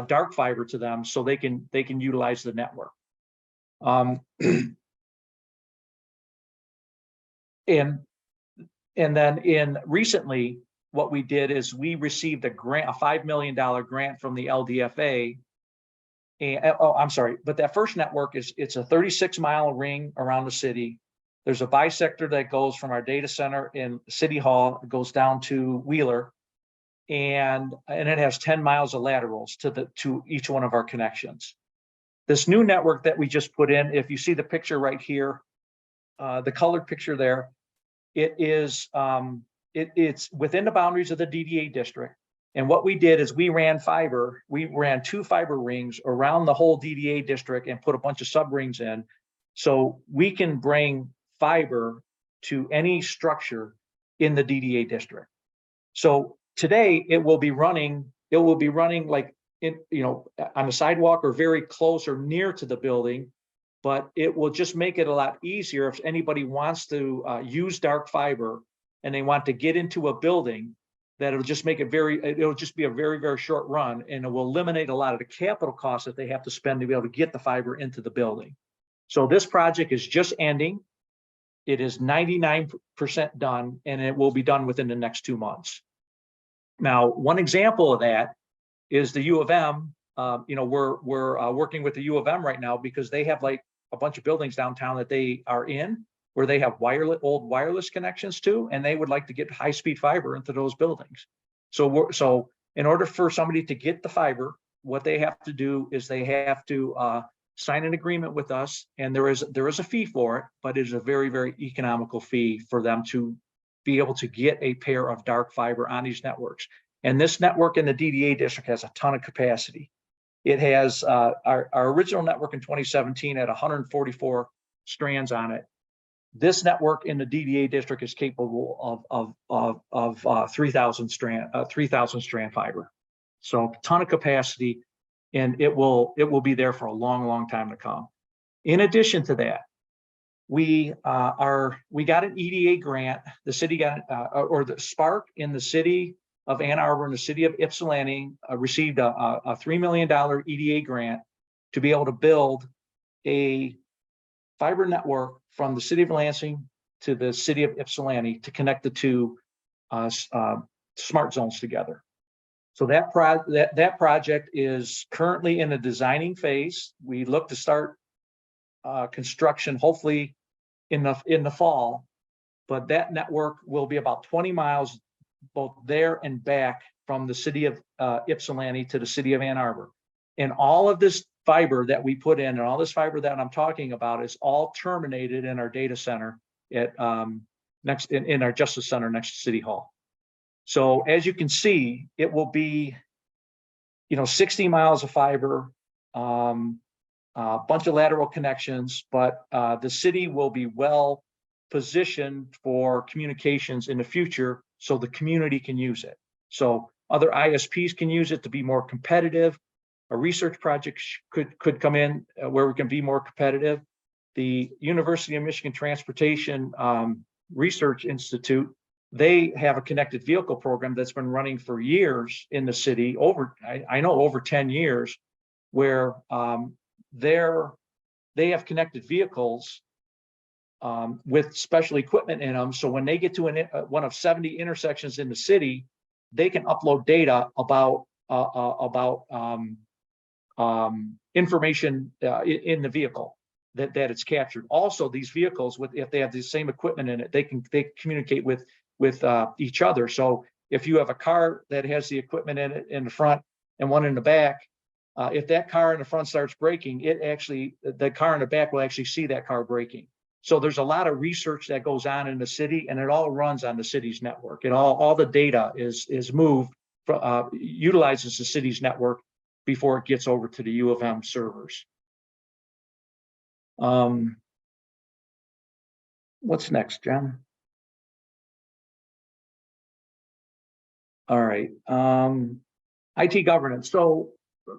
[SPEAKER 2] dark fiber to them, so they can utilize the network. And then recently, what we did is we received a grant, a $5 million grant from the LDFA. And I'm sorry, but that first network it's a 36-mile ring around the city. There's a bisector that goes from our data center in City Hall, it goes down to Wheeler, and it has 10 miles of laterals to each one of our connections. This new network that we just put in, if you see the picture right here, the colored picture there, it's within the boundaries of the DDA district. And what we did is we ran 2 fiber rings around the whole DDA district and put a bunch of sub rings in. So we can bring fiber to any structure in the DDA district. So today it will be running like on the sidewalk or very close or near to the building, but it will just make it a lot easier if anybody wants to use dark fiber and they want to get into a building, that it'll just be a very, very short run, and it will eliminate a lot of the capital costs that they have to spend to be able to get the fiber into the building. So this project is just ending. It is 99% done, and it will be done within the next 2 months. Now, one example of that is the U of M. We're working with the U of M right now because they have like a bunch of buildings downtown that they are in where they have old wireless connections to, and they would like to get high-speed fiber into those buildings. So in order for somebody to get the fiber, what they have to do is they have to sign an agreement with us, and there is a fee for it, but it is a very, very economical fee for them to be able to get a pair of dark fiber on these networks. And this network in the DDA district has a ton of capacity. It has our original network in 2017 had 144 strands on it. This network in the DDA district is capable of 3,000 strand fiber. So a ton of capacity, and it will be there for a long, long time to come. In addition to that, we got an EDA grant. The city got or the Spark in the city of Ann Arbor and the city of Ypsilanti received a $3 million EDA grant to be able to build a fiber network from the city of Lansing to the city of Ypsilanti to connect the two smart zones together. So that project is currently in the designing phase. We look to start construction hopefully in the fall, but that network will be about 20 miles both there and back from the city of Ypsilanti to the city of Ann Arbor. And all of this fiber that we put in and all this fiber that I'm talking about is all terminated in our data center at in our Justice Center next to City Hall. So as you can see, it will be 60 miles of fiber, a bunch of lateral connections, but the city will be well positioned for communications in the future so the community can use it. So other ISPs can use it to be more competitive. A research project could come in where we can be more competitive. The University of Michigan Transportation Research Institute, they have a connected vehicle program that's been running for years in the city, over 10 years, where they have connected vehicles with special equipment in them. So when they get to one of 70 intersections in the city, they can upload data about information in the vehicle that it's captured. Also, these vehicles, if they have the same equipment in it, they communicate with each other. So if you have a car that has the equipment in it in the front and one in the back, if that car in the front starts braking, the car in the back will actually see that car braking. So there's a lot of research that goes on in the city, and it all runs on the city's network. All the data is moved, utilizes the city's network before it gets over to the U of M servers. What's next, Jen? All right. IT governance. So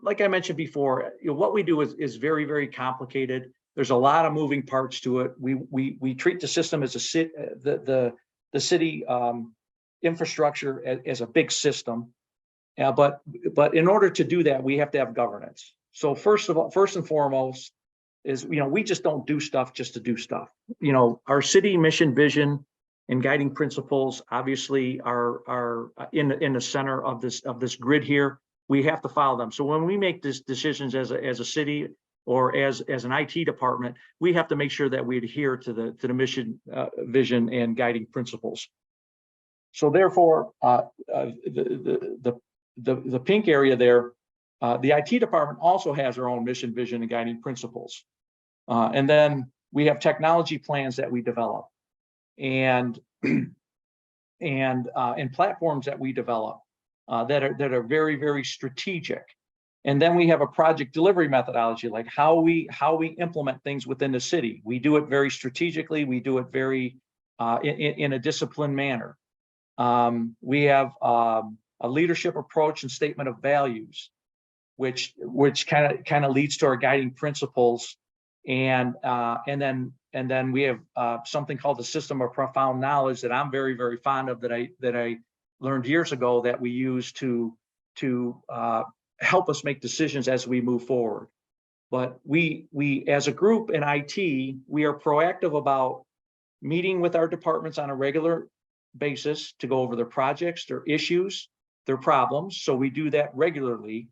[SPEAKER 2] like I mentioned before, what we do is very, very complicated. There's a lot of moving parts to it. We treat the system as the city infrastructure as a big system. But in order to do that, we have to have governance. So first and foremost is, we just don't do stuff just to do stuff. Our city mission, vision, and guiding principles obviously are in the center of this grid here. We have to follow them. So when we make these decisions as a city or as an IT department, we have to make sure that we adhere to the mission, vision, and guiding principles. So therefore, the pink area there, the IT department also has their own mission, vision, and guiding principles. And then we have technology plans that we develop, and platforms that we develop that are very, very strategic. And then we have a project delivery methodology, like how we implement things within the city. We do it very strategically. We do it very in a disciplined manner. We have a leadership approach and statement of values, which kind of leads to our guiding principles. And then we have something called the system of profound knowledge that I'm very, very fond of, that I learned years ago, that we use to help us make decisions as we move forward. But we as a group in IT, we are proactive about meeting with our departments on a regular basis to go over their projects, their issues, their problems. So we do that regularly.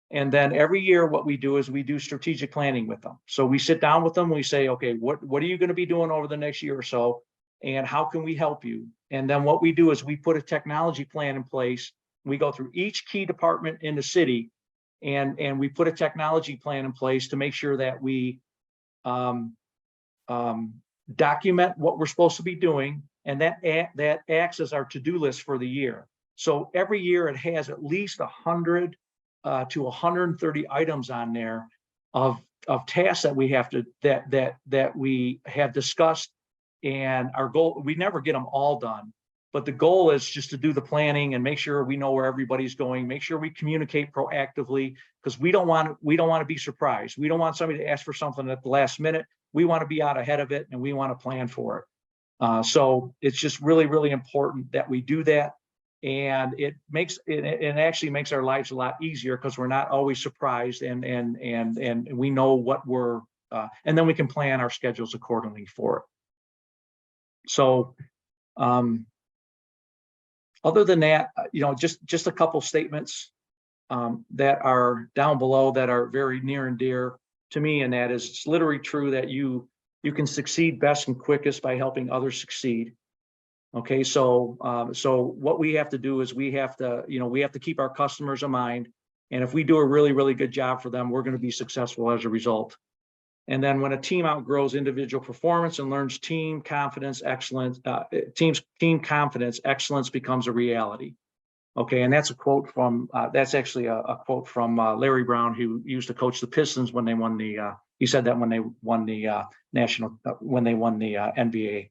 [SPEAKER 2] And then every year, what we do is we do strategic planning with them. So we sit down with them, we say, okay, what are you going to be doing over the next year or so? And how can we help you? And then what we do is we put a technology plan in place. We go through each key department in the city, and we put a technology plan in place to make sure that we document what we're supposed to be doing, and that acts as our to-do list for the year. So every year it has at least 100 to 130 items on there of tasks that we have to that we have discussed. And our goal, we never get them all done, but the goal is just to do the planning and make sure we know where everybody's going, make sure we communicate proactively, because we don't want to be surprised. We don't want somebody to ask for something at the last minute. We want to be out ahead of it, and we want to plan for it. So it's just really, really important that we do that. And it actually makes our lives a lot easier, because we're not always surprised, and we know what we're and then we can plan our schedules accordingly for it. So other than that, just a couple statements that are down below that are very near and dear to me, and that is, it's literally true that you can succeed best and quickest by helping others succeed. Okay, so what we have to do is we have to keep our customers in mind, and if we do a really, really good job for them, we're going to be successful as a result. And then when a team outgrows individual performance and learns team confidence, excellence, team confidence, excellence becomes a reality. Okay, and that's a quote from that's actually a quote from Larry Brown, who used to coach the Pistons when they won the. He said that when they won the NBA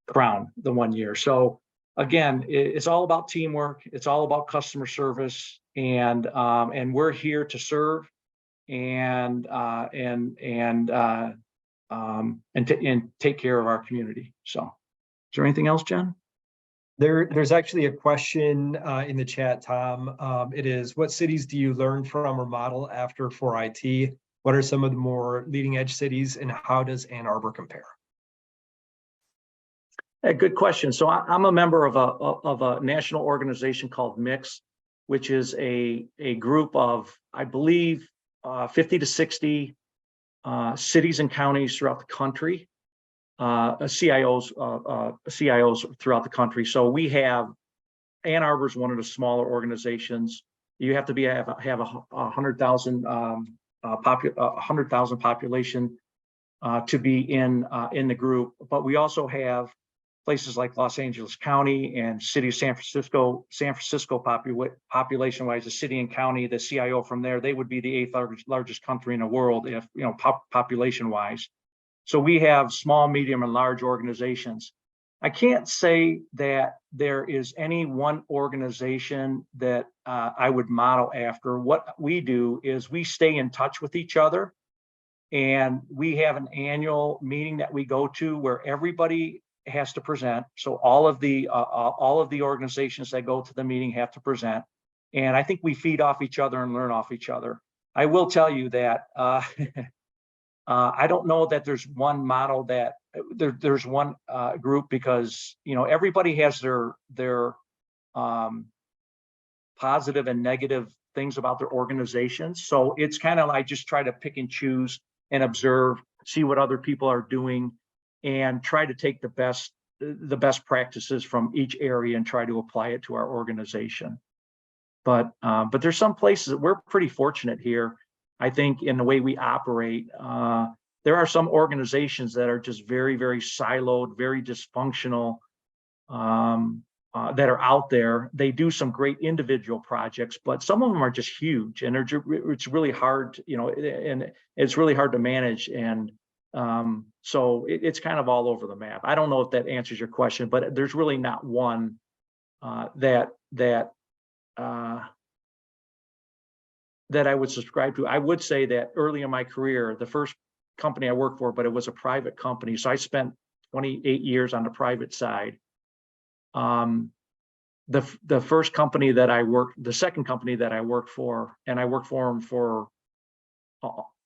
[SPEAKER 2] crown the one year. So again, it's all about teamwork. It's all about customer service, and we're here to serve and take care of our community. So, is there anything else, Jen?
[SPEAKER 6] There's actually a question in the chat, Tom. It is, what cities do you learn from or model after for IT? What are some of the more leading edge cities, and how does Ann Arbor compare?
[SPEAKER 2] A good question. So I'm a member of a national organization called MIX, which is a group of, I believe, 50 to 60 cities and counties throughout the country, CIOs throughout the country. So we have, Ann Arbor is one of the smaller organizations. You have to have a 100,000 100,000 population to be in the group. But we also have places like Los Angeles County and City of San Francisco. San Francisco population-wise, the city and county, the CIO from there, they would be the 8th largest country in the world, if population-wise. So we have small, medium, and large organizations. I can't say that there is any one organization that I would model after. What we do is we stay in touch with each other, and we have an annual meeting that we go to where everybody has to present. So all of the organizations that go to the meeting have to present, and I think we feed off each other and learn off each other. I will tell you that I don't know that there's one model that there's one group, because everybody has their positive and negative things about their organizations. So it's kind of like just try to pick and choose and observe, see what other people are doing, and try to take the best practices from each area and try to apply it to our organization. But there's some places that we're pretty fortunate here. I think in the way we operate, there are some organizations that are just very, very siloed, very dysfunctional, that are out there. They do some great individual projects, but some of them are just huge, and it's really hard, and it's really hard to manage. And so it's kind of all over the map. I don't know if that answers your question, but there's really not one that I would subscribe to. I would say that early in my career, the first company I worked for, but it was a private company, so I spent 28 years on the private side. The first company that I worked, the second company that I worked for, and I worked for them for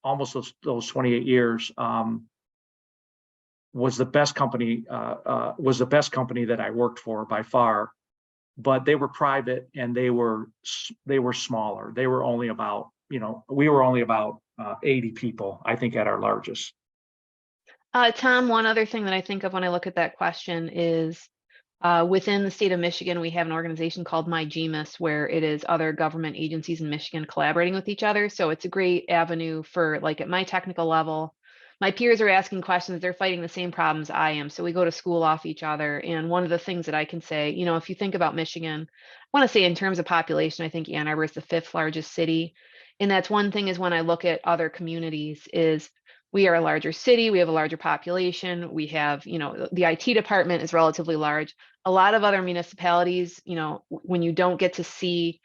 [SPEAKER 2] almost those 28 years, was the best company that I worked for by far. But they were private, and they were smaller. They were only about, we were only about 80 people, I think, at our largest.
[SPEAKER 4] Tom, one other thing that I think of when I look at that question is within the state of Michigan, we have an organization called MyGMIS, where it is other government agencies in Michigan collaborating with each other. So it's a great avenue for, like, at my technical level, my peers are asking questions, they're fighting the same problems I am. So we go to school off each other. And one of the things that I can say, if you think about Michigan, I want to say in terms of population, I think Ann Arbor is the 5th largest city. And that's one thing, is when I look at other communities, is we are a larger city, we have a larger population, we have, the IT department is relatively large. A lot of other municipalities, when you don't get to see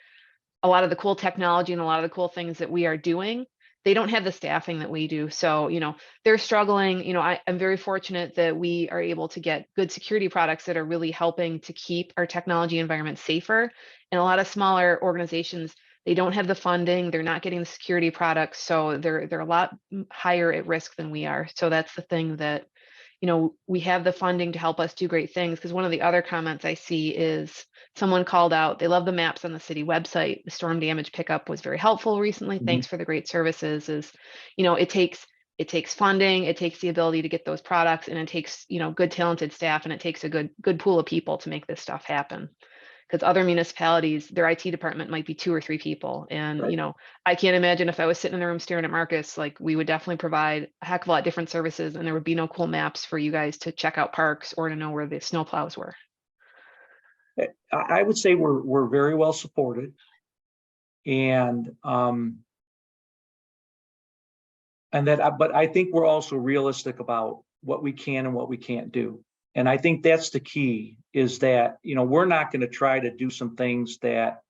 [SPEAKER 4] a lot of the cool technology and a lot of the cool things that we are doing, they don't have the staffing that we do. So, they're struggling. I'm very fortunate that we are able to get good security products that are really helping to keep our technology environment safer. And a lot of smaller organizations, they don't have the funding, they're not getting the security products, so they're a lot higher at risk than we are. So that's the thing that, we have the funding to help us do great things. Because one of the other comments I see is someone called out, they love the maps on the city website. The storm damage pickup was very helpful recently.
[SPEAKER 2] Mhm.
[SPEAKER 4] Thanks for the great services. It takes funding, it takes the ability to get those products, and it takes, good talented staff, and it takes a good pool of people to make this stuff happen. Because other municipalities, their IT department might be 2 or 3 people. And,
[SPEAKER 2] Right.
[SPEAKER 4] I can't imagine if I was sitting in the room staring at Marcus, like, we would definitely provide a heck of a lot different services, and there would be no cool maps for you guys to check out parks or to know where the snow plows were.
[SPEAKER 2] I would say we're very well supported, and but I think we're also realistic about what we can and what we can't do. And I think that's the key, is that, we're not going to try to do some things that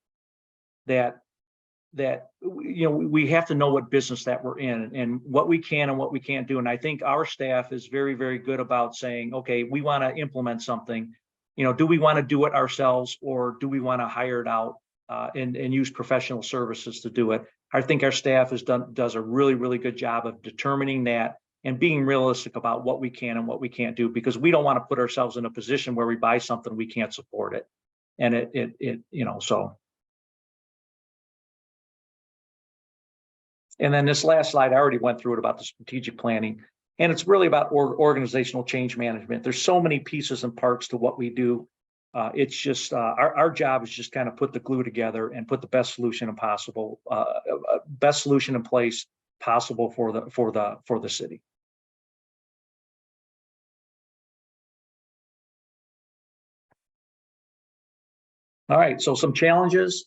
[SPEAKER 2] we have to know what business that we're in and what we can and what we can't do. And I think our staff is very, very good about saying, okay, we want to implement something. Do we want to do it ourselves, or do we want to hire it out and use professional services to do it? I think our staff does a really, really good job of determining that and being realistic about what we can and what we can't do, because we don't want to put ourselves in a position where we buy something, we can't support it. And so. And then this last slide, I already went through it about the strategic planning, and it's really about organizational change management. There's so many pieces and parts to what we do. It's just our job is just kind of put the glue together and put the best solution possible, best solution in place possible for the city. All right, so some challenges,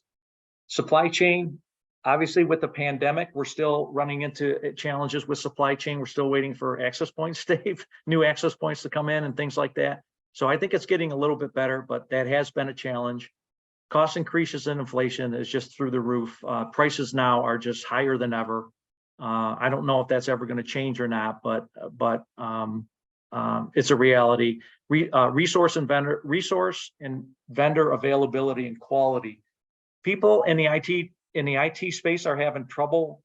[SPEAKER 2] supply chain. Obviously, with the pandemic, we're still running into challenges with supply chain. We're still waiting for access points, Dave, new access points to come in and things like that. So I think it's getting a little bit better, but that has been a challenge. Cost increases and inflation is just through the roof. Prices now are just higher than ever. I don't know if that's ever going to change or not, but it's a reality. Resource and vendor availability and quality. People in the IT space are having trouble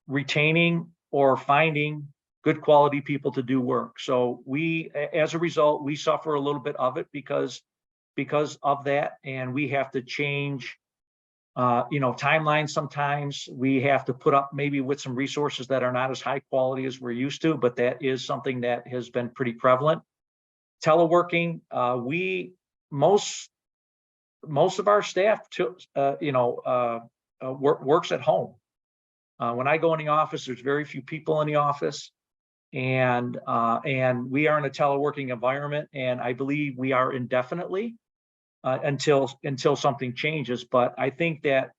[SPEAKER 2] retaining or finding good quality people to do work. So as a result, we suffer a little bit of it because of that, and we have to change timelines. Sometimes we have to put up maybe with some resources that are not as high quality as we're used to, but that is something that has been pretty prevalent. Teleworking, most of our staff works at home. When I go in the office, there's very few people in the office, and we are in a teleworking environment, and I believe we are indefinitely until something changes. But I think that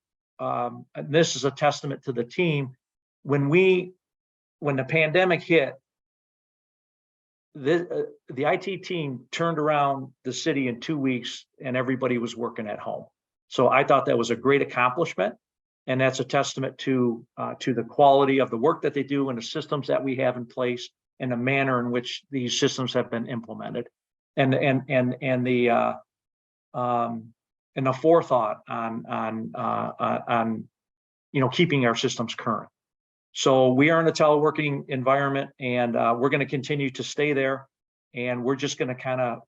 [SPEAKER 2] this is a testament to the team. When the pandemic hit, the IT team turned around the city in 2 weeks, and everybody was working at home. So I thought that was a great accomplishment, and that's a testament to the quality of the work that they do and the systems that we have in place and the manner in which these systems have been implemented, and the forethought on keeping our systems current. So we are in a teleworking environment, and we're going to continue to stay there, and we're just going to kind of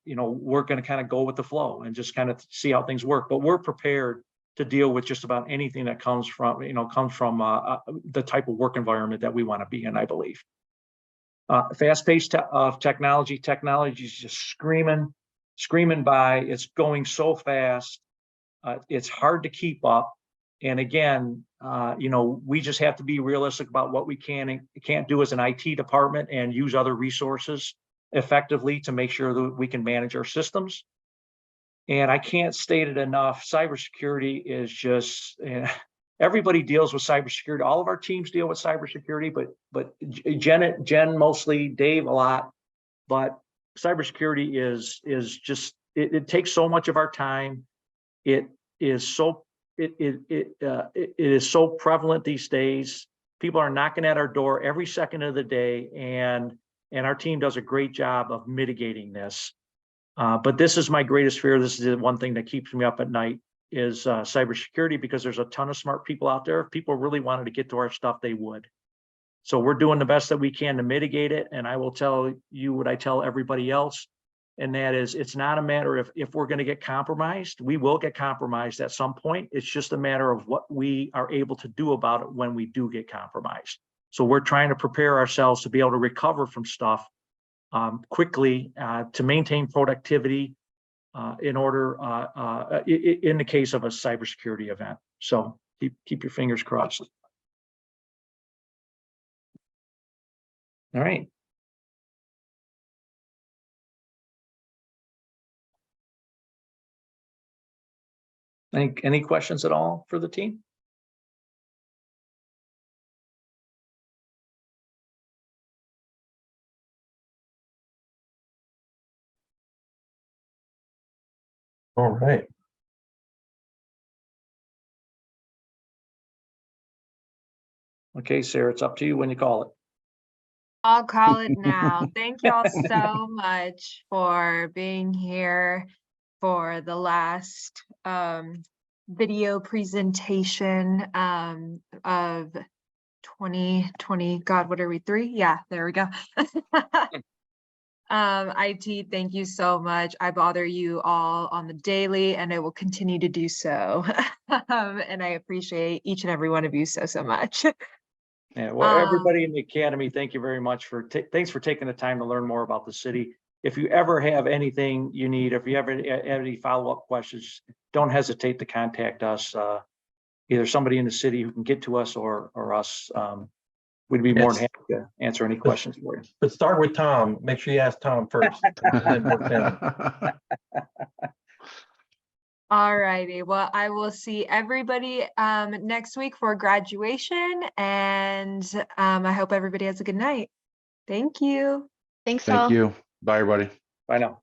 [SPEAKER 2] go with the flow and just kind of see how things work. But we're prepared to deal with just about anything that comes from the type of work environment that we want to be in, I believe. Fast pace of technology is just screaming by. It's going so fast. It's hard to keep up. And again, we just have to be realistic about what we can and can't do as an IT department, and use other resources effectively to make sure that we can manage our systems. And I can't state it enough, cybersecurity is just, everybody deals with cybersecurity. All of our teams deal with cybersecurity, but Jen mostly, Dave a lot, but cybersecurity is just, it takes so much of our time. It is so prevalent these days. People are knocking at our door every second of the day, and our team does a great job of mitigating this. But this is my greatest fear. This is the one thing that keeps me up at night, is cybersecurity, because there's a ton of smart people out there. If people really wanted to get to our stuff, they would. So we're doing the best that we can to mitigate it. And I will tell you what I tell everybody else, and that is, it's not a matter of if we're going to get compromised. We will get compromised at some point. It's just a matter of what we are able to do about it when we do get compromised. So we're trying to prepare ourselves to be able to recover from stuff quickly, to maintain productivity in order in the case of a cybersecurity event. So keep your fingers crossed. All right. Any questions at all for the team?
[SPEAKER 5] All right.
[SPEAKER 2] Okay, Sarah, it's up to you when you call it.
[SPEAKER 1] I'll call it now. Thank y'all so much for being here for the last video presentation of 2020. God, what are we, 3? Yeah, there we go. IT, thank you so much. I bother you all on the daily, and I will continue to do so. And I appreciate each and every one of you so much.
[SPEAKER 2] Yeah, well, everybody in the academy, thank you very much thanks for taking the time to learn more about the city. if you ever have anything you need, if you ever have any follow-up questions, don't hesitate to contact us. Either somebody in the city who can get to us or us. We'd be more than happy to answer any questions for you.
[SPEAKER 5] But start with Tom. Make sure you ask Tom first. Then work down.
[SPEAKER 1] All righty. Well, I will see everybody next week for graduation, and I hope everybody has a good night. Thank you.
[SPEAKER 4] Thanks all.
[SPEAKER 3] Thank you. Bye, everybody.
[SPEAKER 2] Bye now.